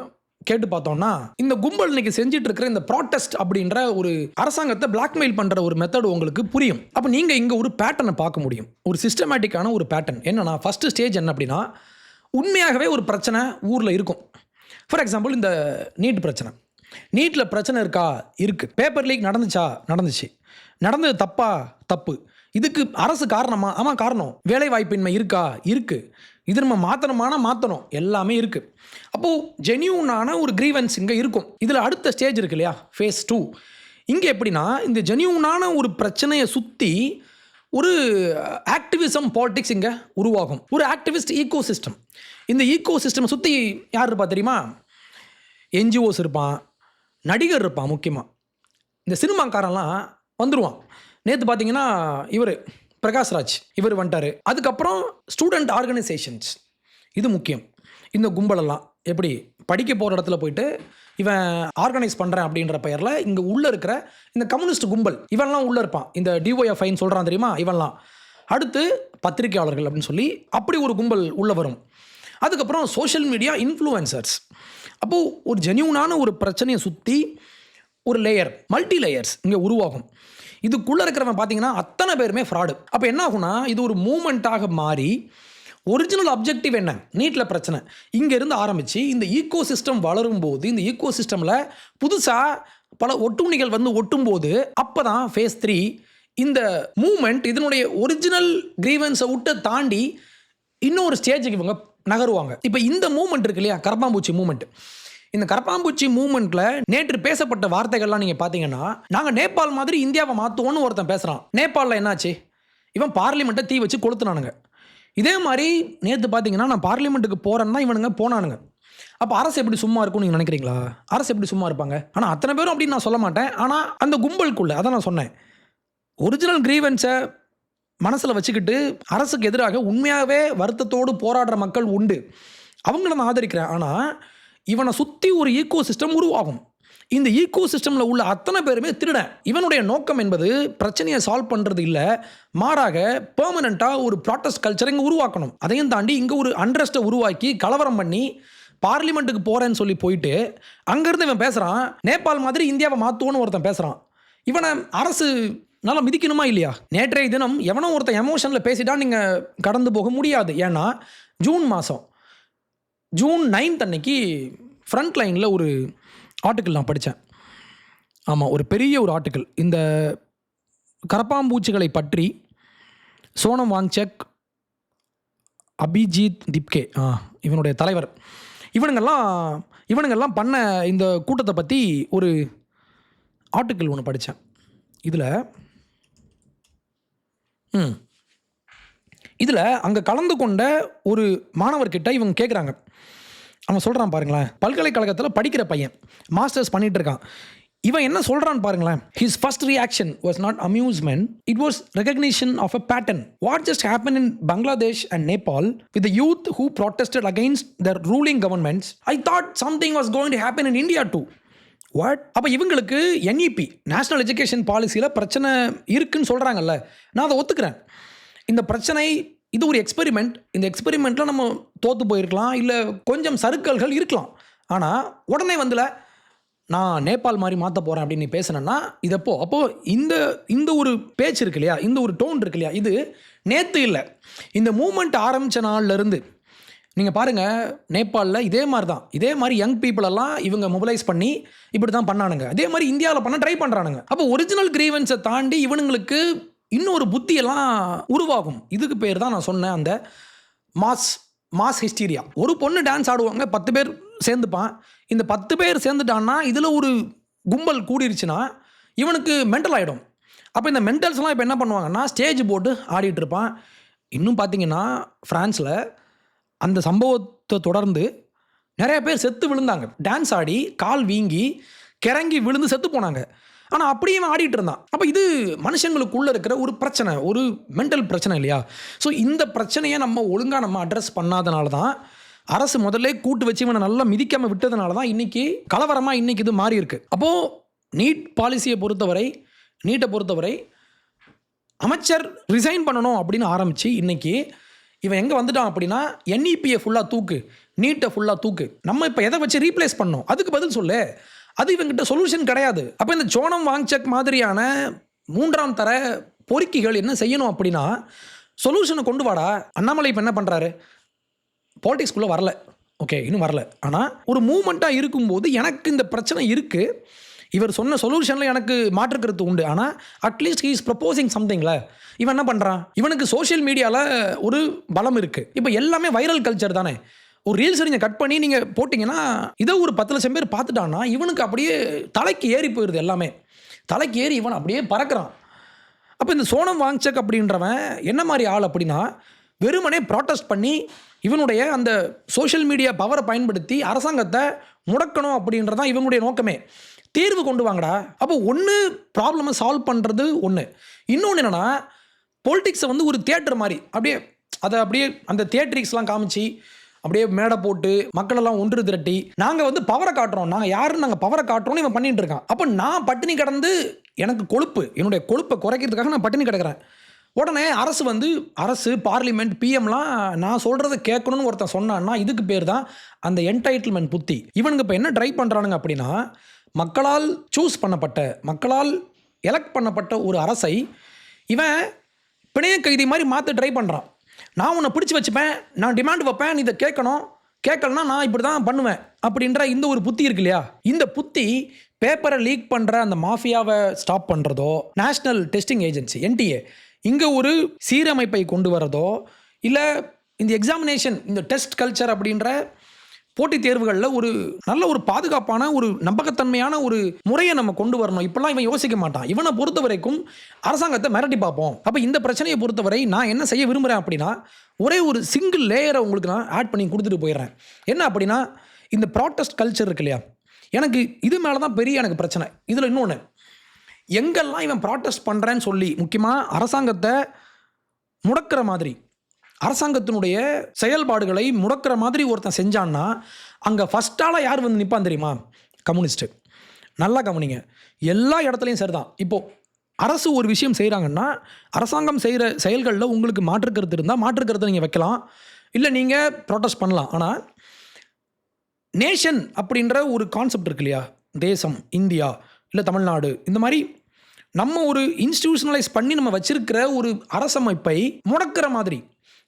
கேட்டு பார்த்தோம்னா, இந்த கும்பல் இன்னைக்கு செஞ்சுட்டு இருக்கிற இந்த ப்ராட்டஸ்ட் அப்படின்ற ஒரு அரசாங்கத்தை பிளாக்மெயில் பண்ணுற ஒரு மெத்தட் உங்களுக்கு புரியும். அப்போ நீங்கள் இங்கே ஒரு பேட்டர்னை பார்க்க முடியும், ஒரு சிஸ்டமேட்டிக்கான ஒரு பேட்டர்ன். என்னன்னா, ஃபஸ்ட்டு ஸ்டேஜ் என்ன அப்படின்னா, உண்மையாகவே ஒரு பிரச்சனை ஊரில் இருக்கும். ஃபார் எக்ஸாம்பிள் இந்த நீட் பிரச்சனை. நீட்டில் பிரச்சனை இருக்கா? இருக்குது. பேப்பர் லீக் நடந்துச்சு. நடந்தது தப்பு. இதுக்கு அரசு காரணமா? ஆமாம் காரணம். வேலை வாய்ப்பின்மை இருக்கா? இருக்குது. இது நம்ம மாற்றணும், எல்லாமே இருக்குது. அப்போது ஜென்யூனான ஒரு கிரீவன்ஸ் இங்கே இருக்கும். இதில் அடுத்த ஸ்டேஜ் இருக்கு இல்லையா, ஃபேஸ் 2. இங்கே எப்படின்னா, இந்த ஜென்யூனான ஒரு பிரச்சனையை சுற்றி ஒரு ஆக்டிவிசம் பாலிடிக்ஸ் இங்கே உருவாகும். ஒரு ஆக்டிவிஸ்ட் ஈகோ சிஸ்டம். இந்த ஈகோ சிஸ்டம் சுற்றி யார் இருப்பா தெரியுமா? என்ஜிஓஸ் இருப்பான், நடிகர் இருப்பான், முக்கியமாக இந்த சினிமாக்காரெல்லாம் வந்துடுவான். நேற்று பார்த்தீங்கன்னா இவர் பிரகாஷ்ராஜ் இவர் வந்துட்டார். அதுக்கப்புறம் ஸ்டூடெண்ட் ஆர்கனைசேஷன்ஸ், இது முக்கியம். இந்த கும்பலெல்லாம் எப்படி படிக்க போகிற இடத்துல போயிட்டு இவன் ஆர்கனைஸ் பண்ணுறேன் அப்படின்ற பெயரில் இங்கே உள்ளே இருக்கிற இந்த கம்யூனிஸ்ட் கும்பல் இவன்லாம் உள்ளே இருப்பான். இந்த டிஒஎஃப்ஐன்னு சொல்கிறான் தெரியுமா, இவன்லாம். அடுத்து பத்திரிகையாளர்கள் அப்படின்னு சொல்லி அப்படி ஒரு கும்பல் உள்ளே வரும். அதுக்கப்புறம் சோஷியல் மீடியா இன்ஃப்ளூயன்சர்ஸ். அப்போது ஒரு ஜென்யூனான ஒரு பிரச்சனையை சுற்றி ஒரு லேயர், மல்டி லேயர்ஸ் இங்கே உருவாகும். இதுக்குள்ளே இருக்கிறவன் பார்த்தீங்கன்னா அத்தனை பேருமே ஃப்ராடு. அப்போ என்ன ஆகுனா, இது ஒரு மூமெண்ட்டாக மாறி ஒரிஜினல் அப்ஜெக்டிவ் என்ன? நீட்டில் பிரச்சனை இங்கேருந்து ஆரம்பித்து இந்த ஈக்கோ சிஸ்டம் வளரும்போது, இந்த ஈக்கோ சிஸ்டமில் புதுசாக பல ஒட்டுண்ணிகள் வந்து ஒட்டும்போது அப்போ தான் ஃபேஸ் 3 இந்த மூமெண்ட் இதனுடைய ஒரிஜினல் கிரீவன்ஸை விட்டு தாண்டி இன்னொரு ஸ்டேஜுக்கு இவங்க நகருவாங்க. இப்போ இந்த மூமெண்ட் இருக்கு இல்லையா, கரப்பாம்பூச்சி மூமெண்ட். இந்த கரப்பாம்பூச்சி மூமெண்ட்டில் நேற்று பேசப்பட்ட வார்த்தைகள்லாம் நீங்கள் பார்த்தீங்கன்னா, நாங்கள் நேபாள் மாதிரி இந்தியாவை மாற்றுவோன்னு ஒருத்தன் பேசுகிறான். நேபாளில் என்னாச்சு? இவன் பார்லிமெண்ட்டை தீ வச்சு கொளுத்துனானுங்க. இதே மாதிரி நேற்று பார்த்தீங்கன்னா, நான் பார்லிமெண்ட்டுக்கு போகிறேன்னா இவனுங்க போனானுங்க. அப்போ அரசு எப்படி சும்மா இருக்கும்னு நீங்கள் நினைக்கிறீங்களா? அரசு எப்படி சும்மா இருப்பாங்க? ஆனால் அத்தனை பேரும் அப்படின்னு நான் சொல்ல மாட்டேன். ஆனால் அந்த கும்பலுக்குள்ளே அதான் நான் சொன்னேன், ஒரிஜினல் கிரீவன்ஸை மனசில் வச்சுக்கிட்டு அரசுக்கு எதிராக உண்மையாகவே வருத்தத்தோடு போராடுற மக்கள் உண்டு. அவங்கள நான் ஆதரிக்கிறேன். ஆனால் இவனை சுற்றி ஒரு ஈக்கோ சிஸ்டம் உருவாகும். இந்த ஈக்கோ சிஸ்டமில் உள்ள அத்தனை பேருமே திருடன். இவனுடைய நோக்கம் என்பது பிரச்சனையை சால்வ் பண்ணுறது இல்லை, மாறாக பெர்மனண்ட்டாக ஒரு ப்ராட்டஸ்ட் கல்ச்சரை இங்கே உருவாக்கணும். அதையும் தாண்டி இங்கே ஒரு அண்ட்ரஸ்ட்டை உருவாக்கி கலவரம் பண்ணி பார்லிமெண்ட்டுக்கு போகிறேன்னு சொல்லி போயிட்டு அங்கேருந்து இவன் பேசுகிறான், நேபாள் மாதிரி இந்தியாவை மாற்றுவோன்னு ஒருத்தன் பேசுகிறான். இவனை அரசு நல்லா மிதிக்கணுமா இல்லையா? நேற்றைய தினம் எவனோ ஒருத்தன் எமோஷனில் பேசிட்டா நீங்கள் கடந்து போக முடியாது. ஏன்னா ஜூன் மாதம் ஜூன் 9 அன்னைக்கு ஃப்ரண்ட் லைனில் ஒரு ஆர்டிக்கிள் நான் படித்தேன். ஆமாம், ஒரு பெரிய ஒரு ஆர்டிக்கிள். இந்த கரப்பாம்பூச்சிகளை பற்றி சோனம் வாங்சக், அபிஜித் திப்கே இவனுடைய தலைவர், இவனுங்கெல்லாம் பண்ண இந்த கூட்டத்தை பற்றி ஒரு ஆர்டிக்கிள் ஒன்று படித்தேன். இதில் அங்கே கலந்து கொண்ட ஒரு மாணவர்கிட்ட இவங்க கேட்குறாங்க. அவன் சொல்கிறான் பாருங்களேன், பல்கலைக்கழகத்தில் படிக்கிற பையன், மாஸ்டர்ஸ் பண்ணிகிட்டு இருக்கான். இவன் என்ன சொல்கிறான் பாருங்களேன். His first reaction was not amusement, it was recognition of a pattern. What just happen in Bangladesh and Nepal with the youth who protested against their ruling governments, I thought something was going to happen in India too. What? அப்போ இவங்களுக்கு NEP national education பாலிசியில் பிரச்சனை இருக்குன்னு சொல்கிறாங்கல்ல, நான் அதை ஒத்துக்கிறேன். இந்த பிரச்சனை இது ஒரு எக்ஸ்பெரிமெண்ட். இந்த எக்ஸ்பெரிமெண்ட்டில் நம்ம தோற்று போயிருக்கலாம், இல்லை கொஞ்சம் சறுக்கல்கள் இருக்கலாம். ஆனால் உடனே நான் நேபாள் மாதிரி மாற்ற போகிறேன் அப்படின்னு நீ பேசுனேன்னா இது அப்போது இந்த ஒரு பேச்சு இருக்கு இல்லையா, இந்த ஒரு டோன் இருக்கு இல்லையா, இது நேற்று இல்லை. இந்த மூமெண்ட் ஆரம்பித்த நாள்லேருந்து நீங்கள் பாருங்கள், நேபாளில் இதே மாதிரி யங் பீப்புளெல்லாம் இவங்க மொபிலைஸ் பண்ணி இப்படி தான் பண்ணானுங்க. அதே மாதிரி இந்தியாவில் பண்ண ட்ரை பண்ணுறானுங்க. அப்போ ஒரிஜினல் கிரீவன்ஸை தாண்டி இவனுங்களுக்கு இன்னொரு புத்தியெல்லாம் உருவாகும். இதுக்கு பேர் தான் நான் சொன்னேன் அந்த மாஸ் ஹிஸ்டீரியா. ஒரு பொண்ணு டான்ஸ் ஆடுவாங்க, 10 பேர் சேர்ந்துப்பான். இந்த 10 பேர் சேர்ந்துட்டான்னா இதில் ஒரு கும்பல் கூடிருச்சுன்னா இவனுக்கு மென்டல் ஆகிடும். அப்போ இந்த மென்டல்ஸ்லாம் இப்போ என்ன பண்ணுவாங்கன்னா ஸ்டேஜ் போட்டு ஆடிட்டு இருப்பான். இன்னும் பார்த்தீங்கன்னா ஃப்ரான்ஸில் அந்த சம்பவத்தை தொடர்ந்து நிறைய பேர் செத்து விழுந்தாங்க. டான்ஸ் ஆடி கால் வீங்கி கிறங்கி விழுந்து செத்து போனாங்க. ஆனால் அப்படியே ஆடிட்டு இருந்தான். அப்போ இது மனுஷங்களுக்குள்ளே இருக்கிற ஒரு பிரச்சனை, ஒரு மென்டல் பிரச்சனை இல்லையா? ஸோ இந்த பிரச்சனையை நம்ம அட்ரஸ் பண்ணாதனால தான், அரசு முதல்ல கூட்டு வச்சு இவனை நல்லா மிதிக்காமல் விட்டதுனால தான் இன்றைக்கி கலவரமாக இன்றைக்கி இது மாறி இருக்கு. அப்போது நீட்டை பொறுத்தவரை அமைச்சர் ரிசைன் பண்ணணும் அப்படின்னு ஆரம்பித்து இன்றைக்கி இவன் எங்கே வந்துட்டான் அப்படின்னா, என்இபியை ஃபுல்லாக தூக்கு, நீட்டை ஃபுல்லாக தூக்கு, நம்ம இப்போ எதை வச்சு ரீப்ளேஸ் பண்ணோம், அதுக்கு பதில் சொல்லு. அது இவங்கிட்ட சொல்யூஷன் கிடையாது. அப்போ இந்த சோனம் வாங்சக் மாதிரியான 3ஆம் தர பொறுக்கிகள் என்ன செய்யணும் அப்படின்னா, சொல்யூஷனை கொண்டு வாடா. அண்ணாமலை இப்போ என்ன பண்ணுறாரு, பாலிடிக்ஸ்குள்ளே வரல, ஓகே இன்னும் வரல. ஆனால் ஒரு மூமெண்ட்டாக இருக்கும்போது எனக்கு இந்த பிரச்சனை இருக்குது, இவர் சொன்ன சொல்யூஷனில் எனக்கு மாற்றுக்கிறது உண்டு, ஆனால் அட்லீஸ்ட் ஹீ இஸ் ப்ரப்போசிங் சம்திங்கில். இவன் என்ன பண்ணுறான், இவனுக்கு சோஷியல் மீடியாவில் ஒரு பலம் இருக்குது. இப்போ எல்லாமே வைரல் கல்ச்சர் தானே. ஒரு ரீல்ஸை நீங்கள் கட் பண்ணி நீங்கள் போட்டிங்கன்னா இதை ஒரு 10 லட்சம் பேர் பார்த்துட்டான்னா இவனுக்கு அப்படியே தலைக்கு ஏறி போயிடுது. எல்லாமே தலைக்கு ஏறி இவன் அப்படியே பறக்கிறான். அப்போ இந்த சோனம் வாங்சக் அப்படின்றவன் என்ன மாதிரி ஆள் அப்படின்னா, வெறுமனே ப்ராட்டஸ்ட் பண்ணி இவனுடைய அந்த சோஷியல் மீடியா பவரை பயன்படுத்தி அரசாங்கத்தை முடக்கணும் அப்படின்றதான் இவனுடைய நோக்கமே. தீர்வு கொண்டு வாங்கடா. அப்போ ஒன்று ப்ராப்ளமை சால்வ் பண்ணுறது ஒன்று, இன்னொன்று என்னென்னா பொலிட்டிக்ஸை ஒரு தியேட்டர் மாதிரி அப்படியே அந்த தியேட்டரிக்ஸ்லாம் காமிச்சு அப்படியே மேடை போட்டு மக்களெல்லாம் ஒன்று திரட்டி நாங்கள் பவரை காட்டுறோம், நாங்கள் யாருன்னு நாங்கள் பவரை காட்டுறோன்னு இவன் பண்ணிட்டு இருக்கான். அப்போ நான் பட்டினி கிடந்து எனக்கு என்னுடைய கொழுப்பை குறைக்கிறதுக்காக நான் பட்டினி கிடக்கிறேன். உடனே அரசு பார்லிமெண்ட் பிஎம்லாம் நான் சொல்கிறத கேட்கணும்னு ஒருத்தன் சொன்னான்னா இதுக்கு பேர் தான் அந்த என்டைட்டில்மெண்ட் புத்தி. இவனுக்கு இப்போ என்ன ட்ரை பண்ணுறானுங்க அப்படின்னா, மக்களால் சூஸ் பண்ணப்பட்ட, மக்களால் எலெக்ட் பண்ணப்பட்ட ஒரு அரசை இவன் பிணைய கைதி மாதிரி மாற்ற ட்ரை பண்ணுறான். நான் உன்னை பிடிச்சி வச்சுப்பேன், நான் டிமாண்ட் வைப்பேன், நீ இதை கேட்கணும், கேட்கலன்னா நான் இப்படி தான் பண்ணுவேன் அப்படின்ற இந்த ஒரு புத்தி இருக்கு இல்லையா, இந்த புத்தி பேப்பரை லீக் பண்ணுற அந்த மாஃபியாவை ஸ்டாப் பண்ணுறதோ, நேஷ்னல் டெஸ்டிங் ஏஜென்சி NTA இங்கே ஒரு சீரமைப்பை கொண்டு வரதோ, இல்லை இந்த எக்ஸாமினேஷன், இந்த டெஸ்ட் கல்ச்சர் அப்படின்ற போட்டித் தேர்வுகளில் ஒரு நல்ல ஒரு பாதுகாப்பான ஒரு நம்பகத்தன்மையான ஒரு முறையை நம்ம கொண்டு வரணும். இப்பெல்லாம் இவன் யோசிக்க மாட்டான். இவனை பொறுத்த வரைக்கும் அரசாங்கத்தை மிரட்டி பார்ப்போம். அப்போ இந்த பிரச்சனையை பொறுத்தவரை நான் என்ன செய்ய விரும்புகிறேன் அப்படின்னா, ஒரே ஒரு சிங்கிள் லேயரை உங்களுக்கு நான் ஆட் பண்ணி கொடுத்துட்டு போயிடுறேன். என்ன அப்படின்னா, இந்த ப்ராட்டஸ்ட் கல்ச்சர் இருக்கு இல்லையா, எனக்கு இது மேலே தான் பெரிய எனக்கு பிரச்சனை. இதில் இன்னொன்று, எங்கெல்லாம் இவன் ப்ராட்டஸ்ட் பண்ணுறேன்னு சொல்லி முக்கியமாக அரசாங்கத்தை முடக்கிற மாதிரி, அரசாங்கத்தினுடைய செயல்பாடுகளை முடக்கிற மாதிரி ஒருத்தன் செஞ்சான்னா, அங்கே ஃபஸ்ட்டால் யார் வந்து நிற்பான் தெரியுமா? கம்யூனிஸ்ட்டு. நல்லா கவனிங்க, எல்லா இடத்துலையும் சரிதான். இப்போது அரசு ஒரு விஷயம் செய்கிறாங்கன்னா, அரசாங்கம் செய்கிற செயல்களில் உங்களுக்கு மாற்றுக்கருத்து இருந்தால் மாற்றுக்கருத்தை நீங்கள் வைக்கலாம், இல்லை நீங்கள் ப்ரொட்டஸ்ட் பண்ணலாம். ஆனால் நேஷன் அப்படின்ற ஒரு கான்செப்ட் இருக்கு இல்லையா, தேசம், இந்தியா இல்லை தமிழ்நாடு, இந்த மாதிரி நம்ம ஒரு இன்ஸ்டிடியூஷனலைஸ் பண்ணி நம்ம வச்சிருக்கிற ஒரு அரசமைப்பை முடக்கிற மாதிரி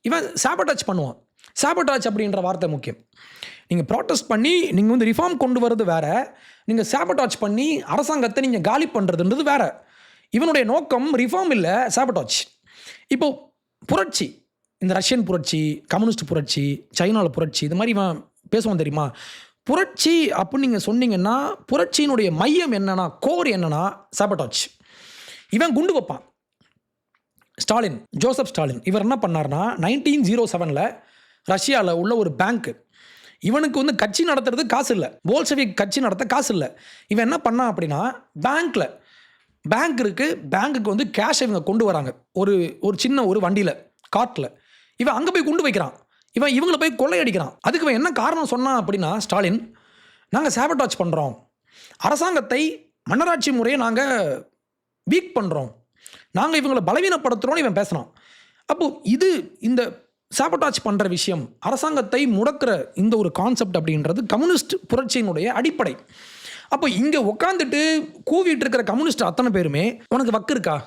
இவன் சாபட்டாச் பண்ணுவான். சாபட்டாச் அப்படின்ற வார்த்தை முக்கியம். நீங்கள் ப்ராட்டஸ்ட் பண்ணி நீங்கள் வந்து ரிஃபார்ம் கொண்டு வரது வேறு, நீங்கள் சாபட்டாச் பண்ணி அரசாங்கத்தை நீங்கள் காலி பண்ணுறதுன்றது வேறு. இவனுடைய நோக்கம் ரிஃபார்ம் இல்லை, சாபட்டாச். இப்போது புரட்சி, இந்த ரஷ்யன் புரட்சி, கம்யூனிஸ்ட் புரட்சி, சைனாவில் புரட்சி, இது மாதிரி இவன் பேசுவான் தெரியுமா? புரட்சி அப்படின்னு நீங்கள் சொன்னீங்கன்னா புரட்சியினுடைய மையம் என்னன்னா, கோர் என்னன்னா சாபட்டாச். இவன் குண்டு வைப்பான். ஸ்டாலின், ஜோசப் ஸ்டாலின், இவர் என்ன பண்ணார்னா 1907 ரஷ்யாவில் உள்ள ஒரு பேங்க்கு, இவனுக்கு வந்து கட்சி நடத்துறது காசு இல்லை, போல்ஷெவிக் கட்சி நடத்த காசு இல்லை. இவன் என்ன பண்ணான் அப்படின்னா, பேங்க் இருக்குது, பேங்க்குக்கு வந்து கேஷ் இவங்க கொண்டு வராங்க ஒரு சின்ன ஒரு வண்டியில், காட்டில். இவன் அங்கே போய் குண்டு வைக்கிறான், இவங்களை போய் கொள்ளையடிக்கிறான். அதுக்கு இவன் என்ன காரணம் சொன்னான் அப்படின்னா, ஸ்டாலின், நாங்கள் சாபட்டாச் பண்ணுறோம், அரசாங்கத்தை, மன்னராட்சி முறையை நாங்கள் வீக் பண்ணுறோம், நாங்கள் இவங்களை பலவீனப்படுத்துகிறோன்னு இவன் பேசுகிறான். அப்போது இந்த சாபட்டாச் பண்ணுற விஷயம், அரசாங்கத்தை முடக்கிற இந்த ஒரு கான்செப்ட் அப்படின்றது கம்யூனிஸ்ட் புரட்சியினுடைய அடிப்படை. அப்போ இங்கே உட்காந்துட்டு கூவிட்டு இருக்கிற கம்யூனிஸ்ட் அத்தனை பேருமே, உனக்கு வக்கு இருக்கா?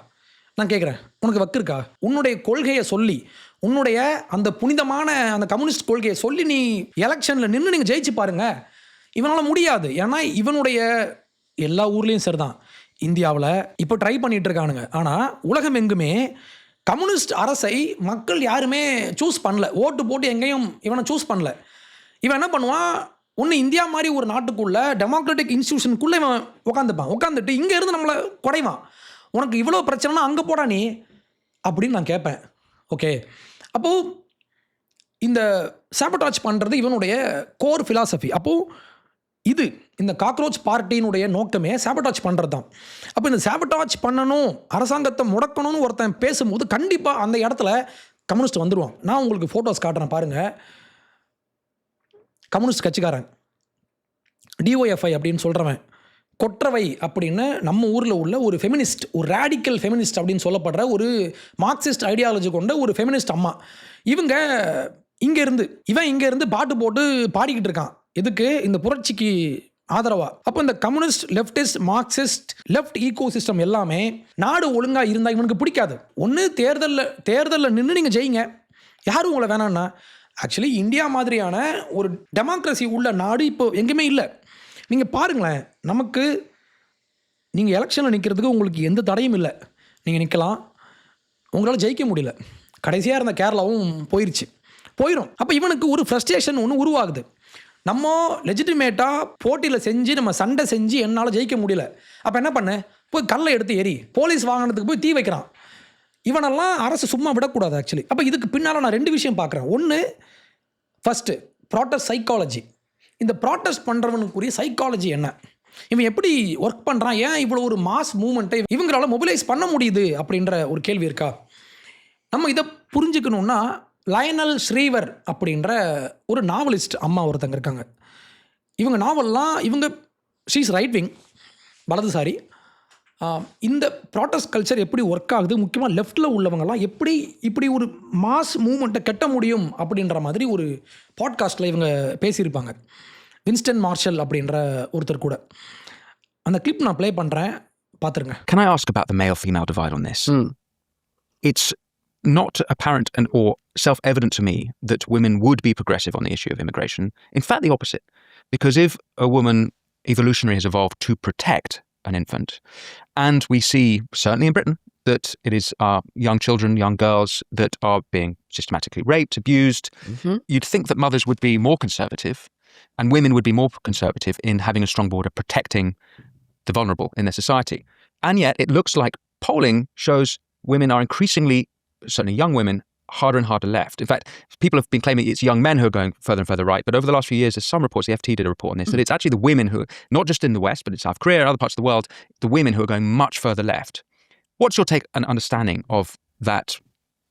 நான் கேட்குறேன், உனக்கு வக்கு இருக்கா? உன்னுடைய கொள்கையை சொல்லி, உன்னுடைய அந்த புனிதமான அந்த கம்யூனிஸ்ட் கொள்கையை சொல்லி நீ எலெக்ஷனில் நின்று நீங்கள் ஜெயிச்சு பாருங்கள். இவனால் முடியாது. ஏன்னா இவனுடைய எல்லா ஊர்லேயும் சரிதான், இந்தியாவில் இப்போ ட்ரை பண்ணிகிட்டு இருக்கானுங்க. ஆனால் உலகம் எங்குமே கம்யூனிஸ்ட் அரசை மக்கள் யாருமே சூஸ் பண்ணல, ஓட்டு போட்டு எங்கேயும் இவனை சூஸ் பண்ணல. இவன் என்ன பண்ணுவான், ஒன்று இந்தியா மாதிரி ஒரு நாட்டுக்குள்ளே டெமோக்ராட்டிக் இன்ஸ்டியூஷனுக்குள்ளே இவன் உட்காந்துட்டு இங்கே இருந்து நம்மளை குறைவான். உனக்கு இவ்வளோ பிரச்சனைனா அங்கே போடா நீ அப்படின்னு நான் கேட்பேன். ஓகே, அப்போது இந்த சாபட்டாச் பண்ணுறது இவனுடைய கோர் ஃபிலாசபி. அப்போது இந்த காக்ரோச் பார்ட்டியினுடைய நோக்கமே சாபட்டாச் பண்ணுறது தான். அப்போ இந்த சாபட்டாச் பண்ணணும், அரசாங்கத்தை முடக்கணும்னு ஒருத்தன் பேசும்போது கண்டிப்பாக அந்த இடத்துல கம்யூனிஸ்ட் வந்துடுவான். நான் உங்களுக்கு ஃபோட்டோஸ் காட்டுறேன் பாருங்கள். கம்யூனிஸ்ட் கட்சிக்காரன் DOFI அப்படின்னு சொல்கிறவன், கொற்றவை அப்படின்னு நம்ம ஊரில் உள்ள ஒரு ஃபெமினிஸ்ட், ஒரு ரேடிக்கல் ஃபெமினிஸ்ட் அப்படின்னு சொல்லப்படுற ஒரு மார்க்சிஸ்ட் ஐடியாலஜி கொண்ட ஒரு ஃபெமினிஸ்ட் அம்மா. இவன் இங்கேருந்து பாட்டு போட்டு பாடிக்கிட்டு இருக்கான். எதுக்கு? இந்த புரட்சிக்கு ஆதரவாக. அப்போ இந்த communist, leftist, Marxist, left ecosystem எல்லாமே நாடு ஒழுங்காக இருந்தால் இவனுக்கு பிடிக்காது. ஒன்று தேர்தலில் நின்று நீங்கள் ஜெயிங்க, யாரும் உங்களை வேணான்னா. ஆக்சுவலி இந்தியா மாதிரியான ஒரு டெமோக்ரஸி உள்ள நாடு இப்போ எங்கேயுமே இல்லை. நீங்கள் பாருங்களேன், நீங்கள் எலெக்ஷனில் நிற்கிறதுக்கு உங்களுக்கு எந்த தடையும் இல்லை, நீங்கள் நிற்கலாம், உங்களால் ஜெயிக்க முடியல. கடைசியாக இருந்த கேரளாவும் போயிடும். அப்போ இவனுக்கு ஒரு ஃப்ரஸ்ட்ரேஷன் ஒன்று உருவாகுது. நம்ம லெஜிட்டிமேட்டாக போட்டியில் செஞ்சு நம்ம சண்டை செஞ்சு என்னால் ஜெயிக்க முடியல. அப்போ என்ன பண்ண, போய் கல்லை எடுத்து எரி, போலீஸ் வாகனத்துக்கு போய் தீ வைக்கிறான். இவனெல்லாம் அரசு சும்மா விடக்கூடாது ஆக்சுவலி. அப்போ இதுக்கு பின்னால் நான் 2 விஷயம் பார்க்குறேன். ஒன்று, ஃபஸ்ட்டு ப்ராட்டஸ்ட் சைக்காலஜி. இந்த ப்ராட்டஸ்ட் பண்ணுறவனுக்குரிய சைக்காலஜி என்ன, இவன் எப்படி ஒர்க் பண்ணுறான், ஏன் இவ்வளோ ஒரு மாஸ் மூமெண்ட்டை இவங்களால மொபிலைஸ் பண்ண முடியுது அப்படின்ற ஒரு கேள்வி இருக்கா? நம்ம இதை புரிஞ்சுக்கணுன்னா, லயனல் ஸ்ரீவர் அப்படின்ற ஒரு நாவலிஸ்ட் அம்மா ஒருத்தங்க இருக்காங்க. இவங்க நாவல்லாம் ஷீஸ் ரைட் விங், வலதுசாரி. இந்த ப்ராட்டஸ்ட் கல்ச்சர் எப்படி ஒர்க் ஆகுது, முக்கியமாக லெஃப்டில் உள்ளவங்கலாம் எப்படி இப்படி ஒரு மாஸ் மூமெண்ட்டை கட்ட முடியும் அப்படின்ற மாதிரி ஒரு பாட்காஸ்ட்டில் இவங்க பேசியிருப்பாங்க. வின்ஸ்டன் மார்ஷல் அப்படின்ற ஒருத்தர் கூட. அந்த கிளிப் நான் ப்ளே பண்ணுறேன், பார்த்துருங்க. Can I ask about the male-female divide on this? It's not apparent and or self-evident to me that women would be progressive on the issue of immigration. In fact, the opposite. Because if a woman evolutionary has evolved to protect an infant, and we see, certainly in Britain, that it is our young children, young girls that are being systematically raped, abused, you'd think that mothers would be more conservative and women would be more conservative in having a strong border protecting the vulnerable in their society. And yet it looks like polling shows women are increasingly, certainly young women, harder and harder left. In fact, people have been claiming it's young men who are going further and further right. But over the last few years, there's some reports, the FT did a report on this, that it's actually the women who, not just in the West, but in South Korea and other parts of the world, the women who are going much further left. What's your take and understanding of that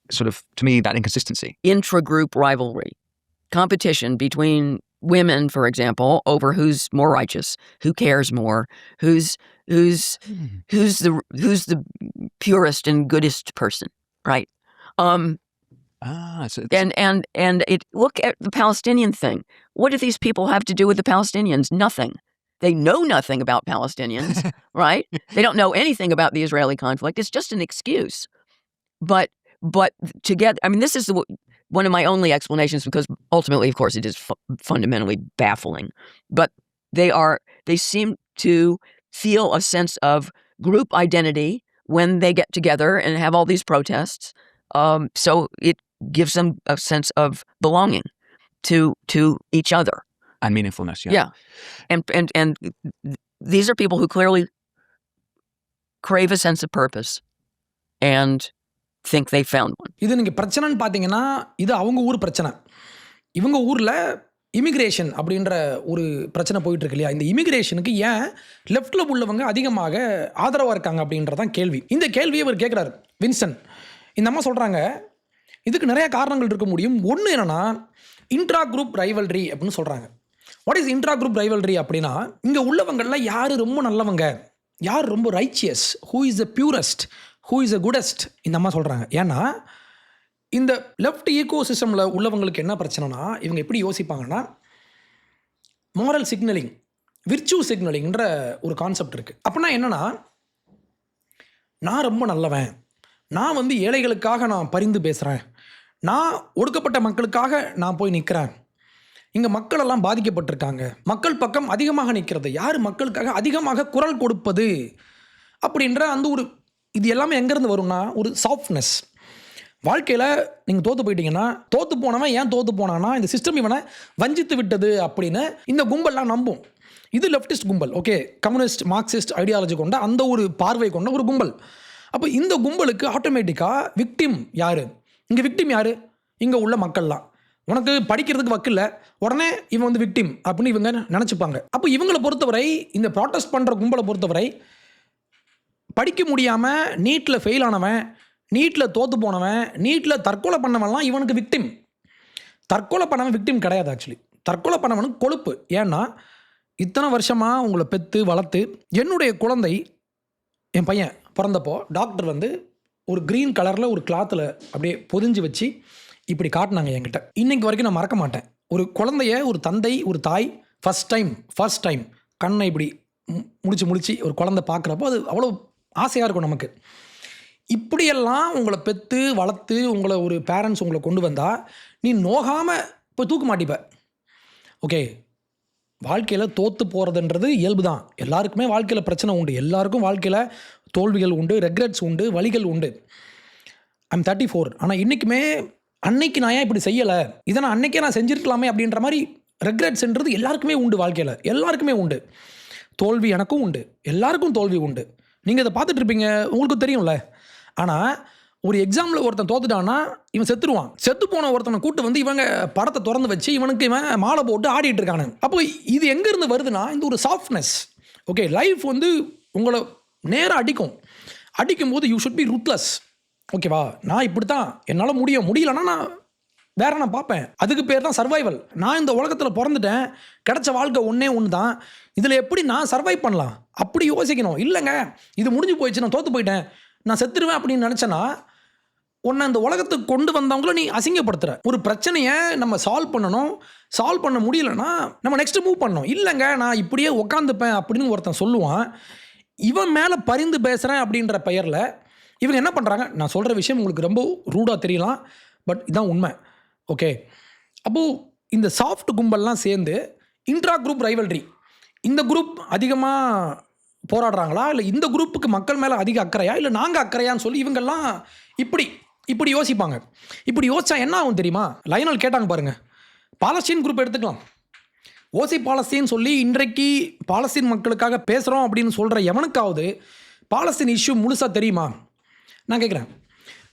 sort of, to me, that inconsistency? Intra-group rivalry, competition between women, for example, over who's more righteous, who cares more, who's the purest and goodest person, right? So And it look at the Palestinian thing. What do these people have to do with the Palestinians? Nothing. They know nothing about Palestinians, right? They don't know anything about the Israeli conflict. It's just an excuse. But together, I mean, this is one of my only explanations, because ultimately, of course, it is fundamentally baffling. But they seem to feel a sense of group identity when they get together and have all these protests. So it gives them a sense of belonging to each other. And meaningfulness, Yeah. And these are people who clearly crave a sense of purpose and think they found one. இது நீங்கள் பிரச்சனைன்னு பார்த்தீங்கன்னா இது அவங்க ஊர் பிரச்சனை. இவங்க ஊரில் இமிக்ரேஷன் அப்படின்ற ஒரு பிரச்சனை போயிட்டு இருக்கு இல்லையா? இந்த இமிக்ரேஷனுக்கு ஏன் லெஃப்டில் உள்ளவங்க அதிகமாக ஆதரவாக இருக்காங்க அப்படின்றதான் கேள்வி. இந்த கேள்வியை இவர் கேட்குறாரு, வின்சன். இந்த அம்மா சொல்கிறாங்க, இதுக்கு நிறைய காரணங்கள் இருக்க முடியும். ஒன்று என்னென்னா, இன்ட்ரா குரூப் ரைவல்ரி அப்படின்னு சொல்கிறாங்க. What is intra group rivalry அப்படின்னா, இங்கே உள்ளவங்களில் யார் ரொம்ப நல்லவங்க, யார் ரொம்ப righteous, who is the purest, who is the goodest, இந்த அம்மா சொல்கிறாங்க. ஏன்னா இந்த லெஃப்ட் ஈகோ சிஸ்டமில் உள்ளவங்களுக்கு என்ன பிரச்சனைனா, இவங்க எப்படி யோசிப்பாங்கன்னா, மாரல் சிக்னலிங், விர்ச்சு சிக்னலிங்ன்ற ஒரு கான்செப்ட் இருக்குது. அப்படின்னா என்னென்னா, நான் ரொம்ப நல்லவன், நான் வந்து ஏழைகளுக்காக நான் பரிந்து பேசுகிறேன், நான் ஒடுக்கப்பட்ட மக்களுக்காக நான் போய் நிற்கிறேன், இங்கே மக்களெல்லாம் பாதிக்கப்பட்டிருக்காங்க, மக்கள் பக்கம் அதிகமாக நிற்கிறது, யார் மக்களுக்காக அதிகமாக குரல் கொடுப்பது அப்படின்ற அந்த ஒரு, இது எல்லாமே எங்கேருந்து வரும்னா, ஒரு சாஃப்ட்னஸ். வாழ்க்கையில் நீங்கள் தோற்று போயிட்டீங்கன்னா, தோற்று போனவன் ஏன் தோற்று போனான்னா, இந்த சிஸ்டம் இவனை வஞ்சித்து விட்டது அப்படின்னு இந்த கும்பல்லாம் நம்பும். இது லெஃப்டிஸ்ட் கும்பல், ஓகே, கம்யூனிஸ்ட் மார்க்சிஸ்ட் ஐடியாலஜி கொண்ட அந்த ஒரு பார்வை கொண்ட ஒரு கும்பல். அப்போ இந்த கும்பலுக்கு ஆட்டோமேட்டிக்காக விக்டிம் யார், இங்கே விக்டிம் யார், இங்கே உள்ள மக்கள்லாம். உனக்கு படிக்கிறதுக்கு வக்கில்ல, உடனே இவன் வந்து விக்டிம் அப்படின்னு இவங்க நினச்சிப்பாங்க. அப்போ இவங்களை பொறுத்தவரை, இந்த ப்ராட்டஸ்ட் பண்ணுற கும்பலை பொறுத்தவரை, படிக்க முடியாமல் நீட்டில் ஃபெயில் ஆனவன், நீட்டில் தோற்று போனவன், நீட்டில் தற்கொலை பண்ணவன்லாம் இவனுக்கு விக்டிம். தற்கொலை பண்ணவன் விக்டிம் கிடையாது. ஆக்சுவலி தற்கொலை பண்ணவனுக்கு கொழுப்பு. ஏன்னா இத்தனை வருஷமாக உங்களை பெற்று வளர்த்து, என்னுடைய குழந்தை, என் பையன் பிறந்தப்போ டாக்டர் வந்து ஒரு க்ரீன் கலரில் ஒரு கிளாத்தில் அப்படியே பொதிஞ்சு வச்சு இப்படி காட்டினாங்க என்கிட்ட. இன்றைக்கு வரைக்கும் நான் மறக்க மாட்டேன். ஒரு குழந்தைய, ஒரு தந்தை, ஒரு தாய் ஃபஸ்ட் டைம் கண்ணை இப்படி முடிச்சு ஒரு குழந்தை பார்க்குறப்போ அது அவ்வளோ ஆசையாக இருக்கும் நமக்கு. இப்படியெல்லாம் உங்களை பெற்று வளர்த்து உங்களை ஒரு பேரண்ட்ஸ் உங்களை கொண்டு வந்தால் நீ நோகாமல் போய் தூக்க மாட்டிப்ப. ஓகே, வாழ்க்கையில் தோற்று போகிறதுன்றது இயல்பு தான். எல்லாருக்குமே வாழ்க்கையில் பிரச்சனை உண்டு, எல்லாருக்கும் வாழ்க்கையில் தோல்விகள் உண்டு, ரெக்ரெட்ஸ் உண்டு, வலிகள் உண்டு. ஐம் 34. ஆனால் இன்றைக்குமே அன்னைக்கு நான் ஏன் இப்படி செய்யலை, இதை நான் அன்றைக்கே நான் செஞ்சுருக்கலாமே அப்படின்ற மாதிரி ரெக்ரெட்ஸ்ன்றது எல்லாருக்குமே உண்டு. வாழ்க்கையில் எல்லாருக்குமே உண்டு. தோல்வி எனக்கும் உண்டு, எல்லாருக்கும் தோல்வி உண்டு. நீங்கள் இதை பார்த்துட்டு இருப்பீங்க, உங்களுக்கு தெரியும்ல. ஆனால் ஒரு எக்ஸாமில் ஒருத்தன் தோத்துட்டான்னா இவன் செத்துருவான். செத்து போன ஒருத்தனை கூட்டு வந்து இவங்க படத்தை திறந்து வச்சு இவனுக்கு இவன் மாலை போட்டு ஆடிட்டு இருக்கானு. அப்போ இது எங்கேருந்து வருதுன்னா, இந்த ஒரு சாஃப்ட்னஸ். ஓகே, லைஃப் வந்து உங்களை நேராக அடிக்கும்போது யூ ஷுட் பி ரூத்லெஸ். ஓகேவா, நான் இப்படி தான், என்னால் முடியலன்னா நான் வேற நான் பார்ப்பேன். அதுக்கு பேர் தான் சர்வைவல். நான் இந்த உலகத்தில் பிறந்துட்டேன், கிடைச்ச வாழ்க்கை ஒன்றே ஒன்று தான், இதில் எப்படி நான் சர்வைவ் பண்ணலாம் அப்படி யோசிக்கணும். இல்லைங்க இது முடிஞ்சு போயிடுச்சு, நான் தோற்று போயிட்டேன், நான் செத்துருவேன் அப்படின்னு நினச்சேன்னா, உன்னை இந்த உலகத்துக்கு கொண்டு வந்தவங்கள நீ அசிங்கப்படுத்துகிற. ஒரு பிரச்சனையை நம்ம சால்வ் பண்ண முடியலன்னா நம்ம நெக்ஸ்ட் மூவ் பண்ணணும். இல்லைங்க நான் இப்படியே உட்காந்துப்பேன் அப்படின்னு ஒருத்தன் சொல்லுவான். இவன் மேலே பரிந்து பேசுகிறேன் அப்படின்ற பெயரில் இவங்க என்ன பண்ணுறாங்க, நான் சொல்கிற விஷயம் உங்களுக்கு ரொம்ப ரூடாக தெரியலாம், பட் இதான் உண்மை. ஓகே, அப்போது இந்த சாஃப்ட் கும்பல்லாம் சேர்ந்து இன்ட்ரா குரூப் ரைவல்ரி, இந்த குரூப் அதிகமாக போராடுறாங்களா, இல்லை இந்த குரூப்புக்கு மக்கள் மேலே அதிக அக்கறையா, இல்லை நாங்கள் அக்கறையான்னு சொல்லி இவங்கெல்லாம் இப்படி யோசிப்பாங்க. இப்படி யோசிச்சா என்ன ஆகும் தெரியுமா? லயனல் கேட்டாங்க பாருங்கள், பாலஸ்தீன் குரூப் எடுத்துக்கலாம். ஓசி பாலஸ்தீன் சொல்லி இன்றைக்கு பாலஸ்தீன் மக்களுக்காக பேசுகிறோம் அப்படின்னு சொல்கிற எவனுக்காவது பாலஸ்தீன் இஷ்யூ முழுசாக தெரியுமா? நான் கேட்குறேன்.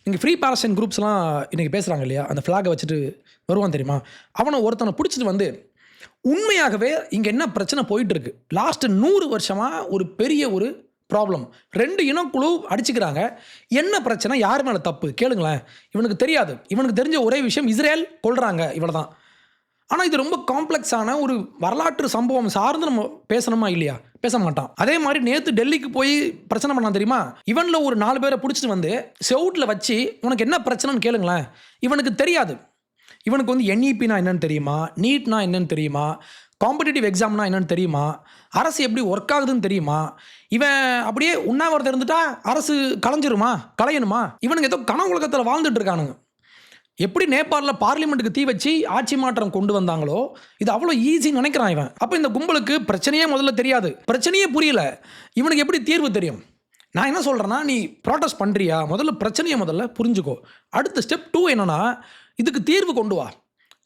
இங்கே ஃப்ரீ பாலஸ்தீன் குரூப்ஸ்லாம் இன்றைக்கி பேசுகிறாங்க இல்லையா, அந்த ஃப்ளாகை வச்சுட்டு வருவான் தெரியுமா, அவனை ஒருத்தனை பிடிச்சிட்டு வந்து உண்மையாகவே இங்கே என்ன பிரச்சனை போயிட்டுருக்கு, லாஸ்ட்டு 100 வருஷமாக ஒரு பெரிய ஒரு ப்ராப்ளம், 2 இனக்குழு அடிச்சுக்கிறாங்க, என்ன பிரச்சனை, யார் மேலே தப்பு கேளுங்களேன். இவனுக்கு தெரியாது. இவனுக்கு தெரிஞ்ச ஒரே விஷயம், இஸ்ரேல் கொல்றாங்க, இவ்வளோ தான். ஆனால் இது ரொம்ப காம்ப்ளெக்ஸான ஒரு வரலாற்று சம்பவம் சார்ந்து நம்ம பேசணுமா இல்லையா? பேச மாட்டான். அதே மாதிரி நேற்று டெல்லிக்கு போய் பிரச்சனை பண்ணான் தெரியுமா, இவனில் ஒரு 4 பேரை பிடிச்சிட்டு வந்து செவுட்டில் வச்சு உனக்கு என்ன பிரச்சனைன்னு கேளுங்களேன். இவனுக்கு தெரியாது. இவனுக்கு வந்து NEPனா என்னன்னு தெரியுமா, நீட்னா என்னன்னு தெரியுமா, காம்படிட்டிவ் எக்ஸாம்னா என்னன்னு தெரியுமா, அரசு எப்படி ஒர்க் ஆகுதுன்னு தெரியுமா, இவன் அப்படியே உண்ணாவிரதம் இருந்துட்டா அரசு கலையணுமா? இவனுக்கு ஏதோ கனவு உலகத்தில் வாழ்ந்துட்டு இருக்கானுங்க. எப்படி நேபாளில் பார்லிமெண்ட்டுக்கு தீ வச்சு ஆட்சி மாற்றம் கொண்டு வந்தாங்களோ, இது அவ்வளோ ஈஸின்னு நினைக்கிறான் இவன். அப்போ இந்த கும்பலுக்கு பிரச்சனையே முதல்ல தெரியாது, பிரச்சனையே புரியல, இவனுக்கு எப்படி தீர்வு தெரியும்? நான் என்ன சொல்கிறேன்னா, நீ ப்ராட்டஸ்ட் பண்ணுறியா, முதல்ல பிரச்சனையை முதல்ல புரிஞ்சுக்கோ. அடுத்த ஸ்டெப் 2 என்னன்னா, இதுக்கு தீர்வு கொண்டு வா.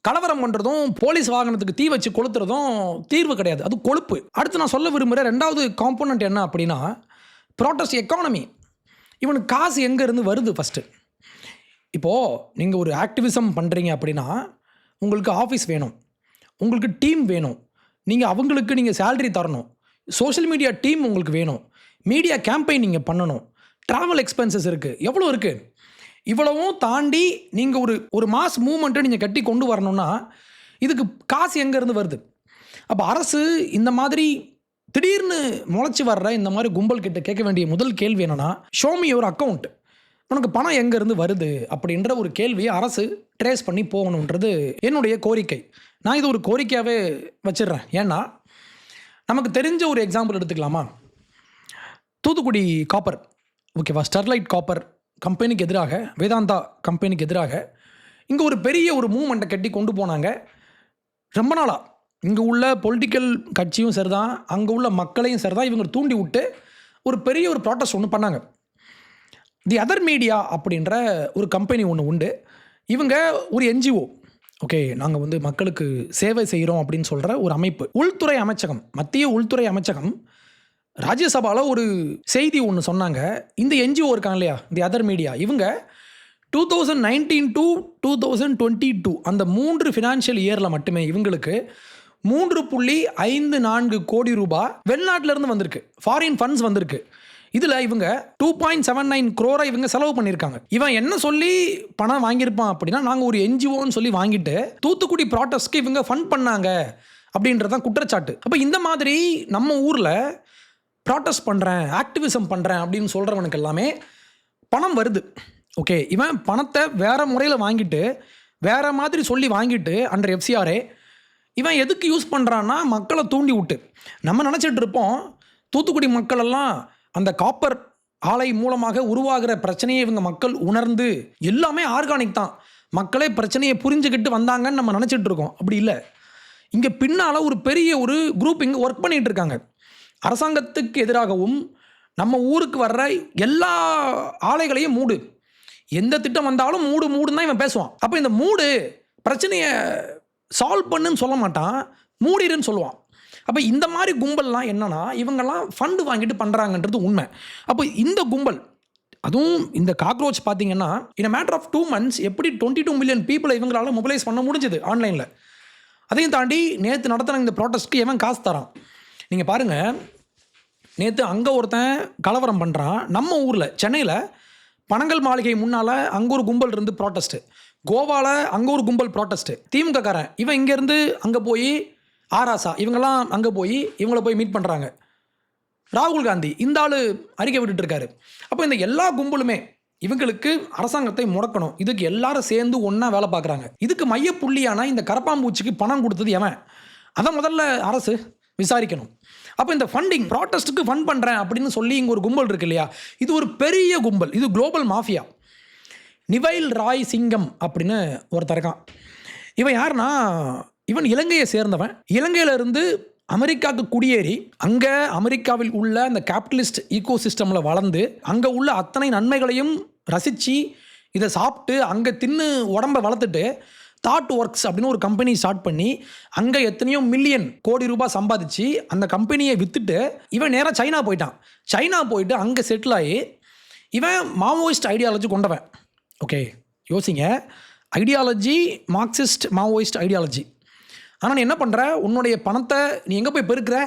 கலவரம் பண்ணுறதும் போலீஸ் வாகனத்துக்கு தீ வச்சு கொளுத்துறதும் தீர்வு கிடையாது, அது கொழுப்பு. அடுத்து நான் சொல்ல விரும்புகிற 2வது காம்போனன்ட் என்ன அப்படின்னா, ப்ராட்டஸ்ட் எக்கானமி. இவனுக்கு காசு எங்கேருந்து வருது? ஃபஸ்ட்டு இப்போது நீங்கள் ஒரு ஆக்டிவிசம் பண்ணுறீங்க அப்படின்னா உங்களுக்கு ஆஃபீஸ் வேணும், உங்களுக்கு டீம் வேணும், நீங்கள் சேலரி தரணும், சோஷியல் மீடியா டீம் உங்களுக்கு வேணும், மீடியா கேம்பெயின் நீங்கள் பண்ணணும், ட்ராவல் எக்ஸ்பென்சஸ் இருக்குது, எவ்வளோ இருக்குது. இவ்வளவும் தாண்டி நீங்கள் ஒரு மாஸ் மூவ்மெண்ட்டை நீங்கள் கட்டி கொண்டு வரணும்னா இதுக்கு காசு எங்கேருந்து வருது? அப்போ அரசு இந்த மாதிரி திடீர்னு முளைச்சி வர்ற இந்த மாதிரி கும்பல் கிட்ட கேட்க வேண்டிய முதல் கேள்வி என்னென்னா, ஷோமி ஒரு அக்கௌண்ட், உனக்கு பணம் எங்கேருந்து வருது அப்படின்ற ஒரு கேள்வியை அரசு ட்ரேஸ் பண்ணி போகணுன்றது என்னுடைய கோரிக்கை. நான் இது ஒரு கோரிக்கையாகவே வச்சிடுறேன். ஏன்னா நமக்கு தெரிஞ்ச ஒரு எக்ஸாம்பிள் எடுத்துக்கலாமா? தூத்துக்குடி காப்பர், ஓகேவா, ஸ்டெர்லைட் காப்பர் கம்பெனிக்கு எதிராக, வேதாந்தா கம்பெனிக்கு எதிராக இங்கே ஒரு பெரிய ஒரு மூவ்மெண்ட்டை கட்டி கொண்டு போனாங்க. ரொம்ப நாளாக இங்கே உள்ள பொலிட்டிக்கல் கட்சியும் சரிதான், அங்கே உள்ள மக்களையும் சரிதான், இவங்க தூண்டி விட்டு ஒரு பெரிய ஒரு ப்ராட்டஸ்ட் ஒன்று பண்ணாங்க. தி அதர் மீடியா அப்படின்ற ஒரு கம்பெனி ஒன்று உண்டு. இவங்க ஒரு NGO, ஓகே, நாங்கள் வந்து மக்களுக்கு சேவை செய்கிறோம் அப்படின்னு சொல்கிற ஒரு அமைப்பு. உள்துறை அமைச்சகம், மத்திய உள்துறை அமைச்சகம் ராஜ்யசபாவில் ஒரு செய்தி ஒன்று சொன்னாங்க. இந்த NGO இருக்காங்க இல்லையா, தி அதர் மீடியா, இவங்க 2019 to 2022 அந்த 3 ஃபினான்ஷியல் இயரில் மட்டுமே இவங்களுக்கு 3.54 கோடி ரூபாய் வெளிநாட்டிலேருந்து வந்திருக்கு, ஃபாரின் ஃபண்ட்ஸ் வந்திருக்கு. இதில் இவங்க 2.79 crore இவங்க செலவு பண்ணியிருக்காங்க. இவன் என்ன சொல்லி பணம் வாங்கியிருப்பான் அப்படின்னா, நாங்கள் ஒரு NGOன்னு சொல்லி வாங்கிட்டு தூத்துக்குடி ப்ராட்டஸ்ட்க்கு இவங்க ஃபண்ட் பண்ணாங்க அப்படின்றதான் குற்றச்சாட்டு. அப்போ இந்த மாதிரி நம்ம ஊரில் ப்ராட்டஸ்ட் பண்ணுறேன், ஆக்டிவிசம் பண்ணுறேன் அப்படின்னு சொல்கிறவனுக்கு எல்லாமே பணம் வருது. ஓகே, இவன் பணத்தை வேறு முறையில் வாங்கிட்டு வேறு மாதிரி சொல்லி வாங்கிட்டு அண்டர் FCRA இவன் எதுக்கு யூஸ் பண்ணுறான்னா மக்களை தூண்டி விட்டு. நம்ம நினச்சிட்டு இருப்போம் தூத்துக்குடி மக்கள் எல்லாம் அந்த காப்பர் ஆலை மூலமாக உருவாகிற பிரச்சனையை இவங்க மக்கள் உணர்ந்து எல்லாமே ஆர்கானிக் தான், மக்களே பிரச்சனையை புரிஞ்சுக்கிட்டு வந்தாங்கன்னு நம்ம நினச்சிட்டு இருக்கோம். அப்படி இல்லை. இங்கே பின்னால் ஒரு பெரிய ஒரு குரூப் இங்கே ஒர்க் பண்ணிகிட்டு இருக்காங்க. அரசாங்கத்துக்கு எதிராகவும் நம்ம ஊருக்கு வர்ற எல்லா ஆலைகளையும் மூடு, எந்த திட்டம் வந்தாலும் மூடுன்னு தான் இவன் பேசுவான். அப்போ இந்த பிரச்சனையை சால்வ் பண்ணுன்னு சொல்ல மாட்டான், மூடிடுன்னு சொல்லுவான். அப்போ இந்த மாதிரி கும்பல்லாம் என்னன்னா, இவங்கெல்லாம் ஃபண்டு வாங்கிட்டு பண்ணுறாங்கன்றது உண்மை. அப்போ இந்த கும்பல், அதுவும் இந்த காக்ரோச் பார்த்தீங்கன்னா, இன் மேட்டர் ஆஃப் 2 months எப்படி 22 million பீப்புளை இவங்களால மொபிலைஸ் பண்ண முடிஞ்சது ஆன்லைனில். அதையும் தாண்டி நேற்று நடத்தின இந்த ப்ராட்டஸ்ட்க்கு எவன் காசு தரான் நீங்கள் பாருங்கள். நேற்று அங்கே ஒருத்தன் கலவரம் பண்ணுறான், நம்ம ஊரில் சென்னையில் பனங்கல் மாளிகை முன்னால் அங்கே ஒரு கும்பல் இருந்து ப்ராட்டஸ்ட்டு, கோவாவில் அங்கே ஒரு கும்பல் ப்ராட்டஸ்ட்டு, திமுககாரன் இவன் இங்கேருந்து அங்கே போய் ஆராசா இவங்கெல்லாம் அங்கே போய் இவங்கள போய் மீட் பண்ணுறாங்க. ராகுல் காந்தி இந்த ஆள் அறிக்கை விட்டுட்டு இருக்காரு. அப்போ இந்த எல்லா கும்பலுமே இவங்களுக்கு அரசாங்கத்தை முடக்கணும், இதுக்கு எல்லாரும் சேர்ந்து ஒன்றா வேலை பார்க்குறாங்க. இதுக்கு மையப்புள்ளியான இந்த கரப்பாம்பூச்சிக்கு பணம் கொடுத்தது எவன்? அதை முதல்ல அரசு விசாரிக்கணும். அப்போ இந்த ஃபண்டிங் ப்ராட்டஸ்ட்டுக்கு ஃபண்ட் பண்ணுறேன் அப்படின்னு சொல்லி இங்கே ஒரு கும்பல் இருக்கு இல்லையா, இது ஒரு பெரிய கும்பல், இது குளோபல் மாஃபியா. நிவைல் ராய் சிங்கம் அப்படின்னு ஒருத்தர் இருக்கான். இவன் யாருன்னா, இவன் இலங்கையை சேர்ந்தவன். இலங்கையிலிருந்து அமெரிக்காவுக்கு குடியேறி அங்கே அமெரிக்காவில் உள்ள அந்த கேபிட்டலிஸ்ட் ஈகோ சிஸ்டமில் வளர்ந்து அங்கே உள்ள அத்தனை நன்மைகளையும் ரசித்து இதை சாப்பிட்டு அங்கே தின்னு உடம்பை வளர்த்துட்டு தாட் ஒர்க்ஸ் அப்படின்னு ஒரு கம்பெனி ஸ்டார்ட் பண்ணி அங்கே எத்தனையோ மில்லியன் கோடி ரூபாய் சம்பாதிச்சு அந்த கம்பெனியை விற்றுட்டு இவன் நேராக சைனா போயிட்டான். சைனா போயிட்டு அங்கே செட்டில் ஆகி இவன் மாவோயிஸ்ட் ஐடியாலஜி கொண்டவன். ஓகே, யோசிங்க, ஐடியாலஜி மார்க்சிஸ்ட் மாவோயிஸ்ட் ஐடியாலஜி. ஆனால் நீ என்ன பண்ணுற, உன்னுடைய பணத்தை நீ எங்கே போய் பெருக்கிற,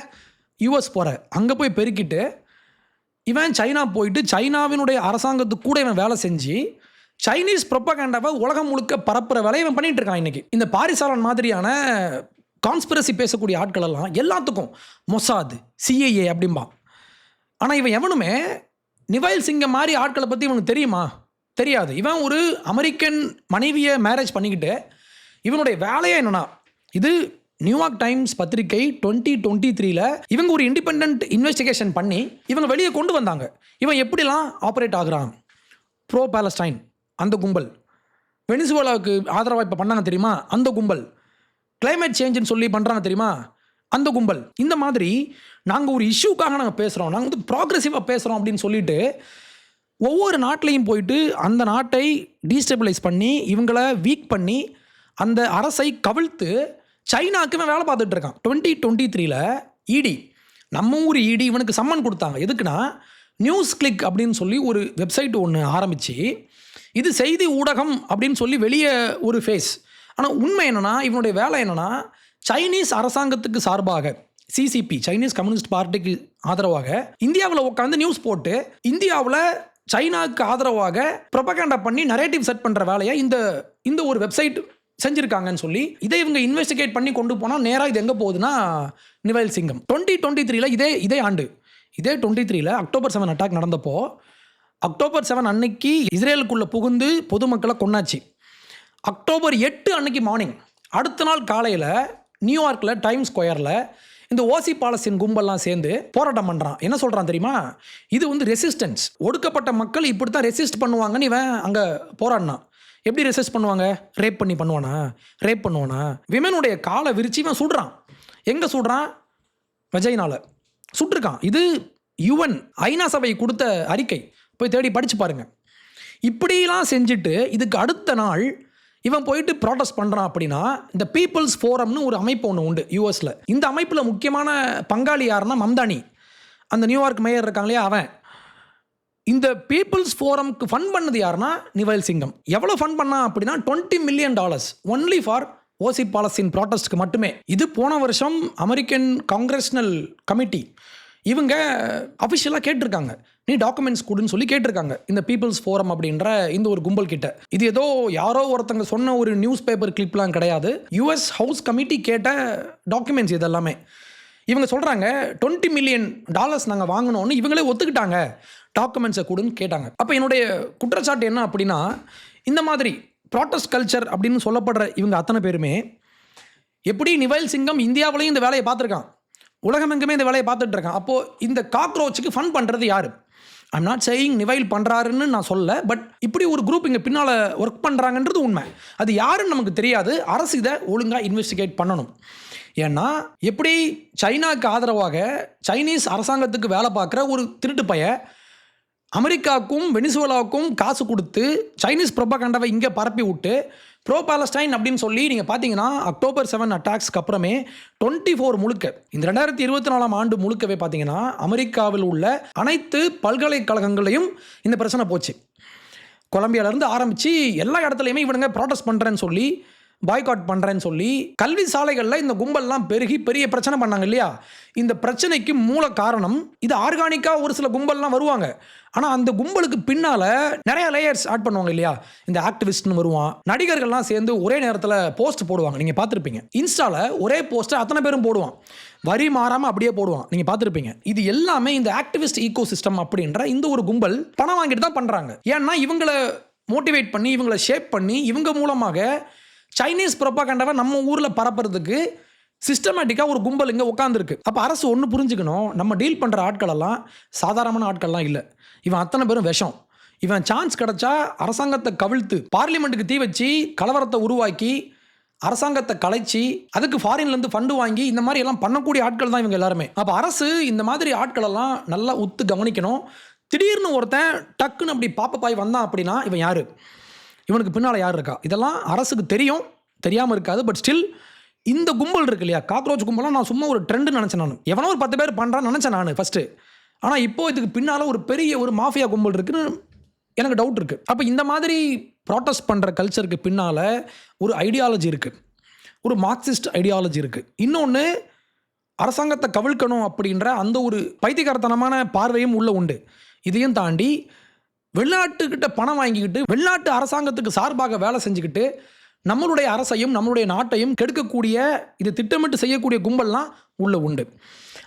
யூஎஸ் போகிற, அங்கே போய் பெருக்கிட்டு இவன் சைனா போயிட்டு சைனாவினுடைய அரசாங்கத்துக்கு கூட இவன் வேலை செஞ்சு சைனீஸ் ப்ரொப்பகண்டாவை உலகம் முழுக்க பரப்புகிற வேலையை இவன் பண்ணிகிட்டு இருக்கான். இன்றைக்கி இந்த பாரிசாலன் மாதிரியான கான்ஸ்பிரசி பேசக்கூடிய ஆட்கள் எல்லாம் எல்லாத்துக்கும் மொசாத், சிஐஏ அப்படிம்பா. ஆனால் இவன் எவனுமே நிவைல் சிங்கம் மாதிரி ஆட்களை பற்றி இவனுக்கு தெரியுமா? தெரியாது. இவன் ஒரு அமெரிக்கன் மனைவியை மேரேஜ் பண்ணிக்கிட்டு இவனுடைய வேலையே என்னன்னா, இது நியூயார்க் டைம்ஸ் பத்திரிகை 2023 இவங்க ஒரு இண்டிபெண்ட் இன்வெஸ்டிகேஷன் பண்ணி இவங்க வெளியே கொண்டு வந்தாங்க. இவன் எப்படிலாம் ஆப்ரேட் ஆகுறான். ப்ரோ பாலஸ்டைன் அந்த கும்பல், வெனிசுவேலாவுக்கு ஆதரவாக இப்போ பண்ணாங்க தெரியுமா அந்த கும்பல், கிளைமேட் சேஞ்சுன்னு சொல்லி பண்ணுறாங்க தெரியுமா அந்த கும்பல். இந்த மாதிரி நாங்கள் ஒரு இஷ்யூக்காக நாங்கள் பேசுகிறோம், நாங்கள் வந்து ப்ராக்ரெசிவாக பேசுகிறோம் அப்படின்னு சொல்லிட்டு ஒவ்வொரு நாட்டிலையும் போயிட்டு அந்த நாட்டை டீஸ்டெபிளைஸ் பண்ணி இவங்களை வீக் பண்ணி அந்த அரசை கவிழ்த்து சைனாக்குமே வேலை பார்த்துட்டு இருக்கான். 2023 இடி, நம்ம ஊர் இடி இவனுக்கு சம்மன் கொடுத்தாங்க. எதுக்குன்னா, நியூஸ் கிளிக் அப்படின்னு சொல்லி ஒரு வெப்சைட் ஒன்று ஆரம்பித்து இது செய்தி ஊடகம் அப்படின்னு சொல்லி வெளியே ஒரு ஃபேஸ். ஆனால் உண்மை என்னென்னா, இவனுடைய வேலை என்னென்னா, சைனீஸ் அரசாங்கத்துக்கு சார்பாக சிசிபி சைனீஸ் கம்யூனிஸ்ட் பார்ட்டிக்கு ஆதரவாக இந்தியாவில் உட்காந்து நியூஸ் போட்டு இந்தியாவில் சைனாவுக்கு ஆதரவாக ப்ரொபகண்டா பண்ணி நரேட்டிவ் செட் பண்ணுற வேலையை இந்த ஒரு வெப்சைட் செஞ்சுருக்காங்கன்னு சொல்லி இதை இவங்க இன்வெஸ்டிகேட் பண்ணி கொண்டு போனால் நேராக இது எங்கே போகுதுன்னா நிவைல் சிங்கம். 2023 இதே ஆண்டு 23 அக்டோபர் 7 அட்டாக் நடந்தப்போ, அக்டோபர் 7 அன்னைக்கு இஸ்ரேலுக்குள்ளே புகுந்து பொதுமக்களை கொன்னாச்சு. அக்டோபர் 8 அன்னைக்கு மார்னிங், அடுத்த நாள் காலையில் நியூயார்க்கில் டைம் ஸ்கொயரில் இந்த ஓசி பாலஸ்தீன் கும்பல்லாம் சேர்ந்து போராட்டம் பண்ணுறான். என்ன சொல்கிறான் தெரியுமா, இது வந்து ரெசிஸ்டன்ஸ், ஒடுக்கப்பட்ட மக்கள் இப்படி தான் ரெசிஸ்ட் பண்ணுவாங்கன்னு இவன் அங்கே போராடினான். எப்படி ரெசிஸ்ட் பண்ணுவாங்க, ரேப் பண்ணுவானா, விமனுடைய காலை விரிச்சு இவன் சுடுறான். எங்கே சுடுறான், வஜைனால சுட்டிருக்கான். இது யுஎன் ஐநா சபை கொடுத்த அறிக்கை, போய் தேடி படித்து பாருங்கள். இப்படிலாம் செஞ்சுட்டு இதுக்கு அடுத்த நாள் இவன் போயிட்டு ப்ராட்டஸ்ட் பண்ணுறான். அப்படின்னா இந்த பீப்புள்ஸ் ஃபோரம்னு ஒரு அமைப்பு ஒன்று உண்டு யூஎஸில். இந்த அமைப்பில் முக்கியமான பங்காளி யாருன்னா மம்தானி, அந்த நியூயார்க் மேயர் இருக்காங்க இல்லையா அவன். இந்த பீப்புள்ஸ் ஃபோரம்க்கு ஃபண்ட் பண்ணது யாருன்னா நிவைல் சிங்கம். எவ்வளோ ஃபண்ட் பண்ணா அப்படின்னா $20 million ஒன்லி ஃபார் ஓசி பாலஸ்தீன் ப்ராட்டஸ்ட்க்கு மட்டுமே. இது போன வருஷம் அமெரிக்கன் காங்கிரஸ்னல் கமிட்டி இவங்க அஃபிஷியலாக கேட்டிருக்காங்க, நீ டாக்குமெண்ட்ஸ் கொடுன்னு சொல்லி கேட்டிருக்காங்க இந்த பீப்புள்ஸ் ஃபோரம் அப்படின்ற இந்த ஒரு கும்பல் கிட்ட. இது ஏதோ யாரோ ஒருத்தங்க சொன்ன ஒரு நியூஸ் பேப்பர் கிளிப்லாம் கிடையாது, யூஎஸ் ஹவுஸ் கமிட்டி கேட்ட டாக்குமெண்ட்ஸ் இதெல்லாமே. இவங்க சொல்கிறாங்க $20 million நாங்கள் வாங்கினோன்னு இவங்களே ஒத்துக்கிட்டாங்க, டாக்குமெண்ட்ஸை கொடுன்னு கேட்டாங்க. அப்போ என்னுடைய குற்றச்சாட்டு என்ன அப்படின்னா, இந்த மாதிரி ப்ராட்டஸ்ட் கல்ச்சர் அப்படின்னு சொல்லப்படுற இவங்க அத்தனை பேருமே எப்படி நிவைல் சிங்கம் இந்தியாவிலையும் இந்த வேலையை பார்த்துருக்கான், உலகமெங்குமே இந்த வேலையை பார்த்துட்டு இருக்கான். அப்போது இந்த காக்ரோச்சுக்கு ஃபண்ட் பண்ணுறது யார்? ஐம் நாட் சேயிங் நிவைல் பண்ணுறாருன்னு நான் சொல்ல, பட் இப்படி ஒரு குரூப் இங்கே பின்னால் ஒர்க் பண்ணுறாங்கன்றது உண்மை. அது யாருன்னு நமக்கு தெரியாது, அரசு இதை ஒழுங்காக இன்வெஸ்டிகேட் பண்ணணும். ஏன்னா எப்படி சைனாவுக்கு ஆதரவாக சைனீஸ் அரசாங்கத்துக்கு வேலை பார்க்குற ஒரு திருட்டு பைய அமெரிக்காவுக்கும் வெனிசுவேலாவுக்கும் காசு கொடுத்து சைனீஸ் ப்ரொபகண்டாவை இங்கே பரப்பி விட்டு ப்ரோ பாலஸ்டைன் அப்படின்னு சொல்லி நீங்கள் பார்த்தீங்கன்னா அக்டோபர் 7 அட்டாக்ஸ்க்கு அப்புறமே 24 முழுக்க இந்த 2024 ஆண்டு முழுக்கவே பார்த்தீங்கன்னா அமெரிக்காவில் உள்ள அனைத்து பல்கலைக்கழகங்களையும் இந்த பிரச்சனை போச்சு. கொலம்பியாவிலேருந்து ஆரம்பித்து எல்லா இடத்துலையுமே இவனுங்க ப்ராட்டஸ்ட் பண்ணுறேன்னு சொல்லி பாய்காட் பண்ணுறேன்னு சொல்லி கல்வி சாலைகளில் இந்த கும்பல்லாம் பெருகி பெரிய பிரச்சனை பண்ணாங்க இல்லையா. இந்த பிரச்சனைக்கு மூல காரணம் இது ஆர்கானிக்காக ஒரு சில கும்பல்லாம் வருவாங்க, ஆனால் அந்த கும்பலுக்கு பின்னால் நிறைய லேயர்ஸ் ஆட் பண்ணுவாங்க இல்லையா. இந்த ஆக்டிவிஸ்ட்னு வருவான், நடிகர்கள்லாம் சேர்ந்து ஒரே நேரத்தில் போஸ்ட் போடுவாங்க, நீங்கள் பார்த்துருப்பீங்க. இன்ஸ்டாவில் ஒரே போஸ்ட்டை அத்தனை பேரும் போடுவான், வரி மாறாமல் அப்படியே போடுவான், நீங்கள் பார்த்துருப்பீங்க. இது எல்லாமே இந்த ஆக்டிவிஸ்ட் ஈகோ சிஸ்டம் அப்படின்ற இந்த ஒரு கும்பல் பணம் வாங்கிட்டு தான் பண்ணுறாங்க. ஏன்னா இவங்களை மோட்டிவேட் பண்ணி இவங்களை ஷேப் பண்ணி இவங்க மூலமாக சைனீஸ் ப்ரொபகண்டாவை நம்ம ஊரில் பரப்புறதுக்கு சிஸ்டமேட்டிக்காக ஒரு கும்பல் இங்கே உட்காந்துருக்கு. அப்போ அரசு ஒன்று புரிஞ்சுக்கணும், நம்ம டீல் பண்ணுற ஆட்களெல்லாம் சாதாரணமான ஆட்கள்லாம் இல்லை. இவன் அத்தனை பேரும் விஷம். இவன் சான்ஸ் கிடச்சா அரசாங்கத்தை கவிழ்த்து பார்லிமெண்ட்டுக்கு தீ வச்சு கலவரத்தை உருவாக்கி அரசாங்கத்தை கலைச்சி அதுக்கு ஃபாரின்லேருந்து ஃபண்டு வாங்கி இந்த மாதிரி எல்லாம் பண்ணக்கூடிய ஆட்கள் தான் இவங்க எல்லாருமே. அப்போ அரசு இந்த மாதிரி ஆட்களெல்லாம் நல்லா உத்து கவனிக்கணும். திடீர்னு ஒருத்தன் டக்குன்னு அப்படி பாப்பப்பாய் வந்தான் அப்படின்னா இவன் யார், இவனுக்கு பின்னால் யார் இருக்கா, இதெல்லாம் அரசுக்கு தெரியும், தெரியாமல் இருக்காது. பட் ஸ்டில் இந்த கும்பல் இருக்கு இல்லையா, காக்ரோச் கும்பலாம் நான் சும்மா ஒரு ட்ரெண்டு நினச்சேன். நான் எவனோ ஒரு 10 பேர் பண்ணுறான்னு நினச்சேன் நான் ஃபஸ்ட்டு. ஆனால் இப்போ இதுக்கு பின்னால் ஒரு பெரிய ஒரு மாஃபியா கும்பல் இருக்குன்னு எனக்கு டவுட் இருக்குது. அப்போ இந்த மாதிரி ப்ராட்டஸ்ட் பண்ணுற கல்ச்சருக்கு பின்னால் ஒரு ஐடியாலஜி இருக்குது, ஒரு மார்க்சிஸ்ட் ஐடியாலஜி இருக்குது. இன்னொன்று அரசாங்கத்தை கவிழ்க்கணும் அப்படின்ற அந்த ஒரு பைத்தியக்காரத்தனமான பார்வையும் உள்ளே உண்டு. இதையும் தாண்டி வெளிநாட்டுக்கிட்ட பணம் வாங்கிக்கிட்டு வெளிநாட்டு அரசாங்கத்துக்கு சார்பாக வேலை செஞ்சுக்கிட்டு நம்மளுடைய அரசையும் நம்மளுடைய நாட்டையும் கெடுக்கக்கூடிய இது திட்டமிட்டு செய்யக்கூடிய கும்பல்லாம் உள்ள உண்டு.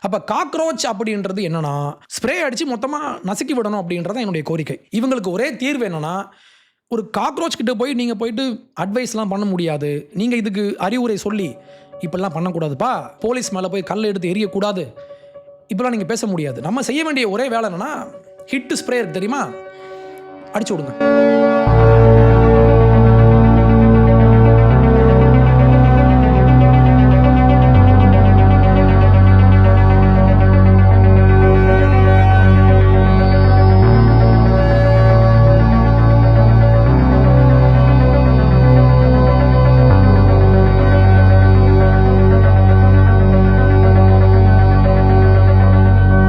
அப்போ காக்ரோச் அப்படின்றது என்னன்னா, ஸ்ப்ரே அடித்து மொத்தமாக நசுக்கி விடணும் அப்படின்றத என்னுடைய கோரிக்கை. இவங்களுக்கு ஒரே தீர்வு என்னென்னா, ஒரு காக்ரோச் கிட்ட போய் நீங்கள் போயிட்டு அட்வைஸ்லாம் பண்ண முடியாது. நீங்கள் இதுக்கு அறிவுரை சொல்லி இப்படிலாம் பண்ணக்கூடாதுப்பா, போலீஸ் மேலே போய் கல்லை எடுத்து எரியக்கூடாது, இப்படிலாம் நீங்கள் பேச முடியாது. நம்ம செய்ய வேண்டிய ஒரே வேலை என்னென்னா, ஹிட் ஸ்ப்ரே இருக்கு தெரியுமா, அடிச்சு விடுங்க.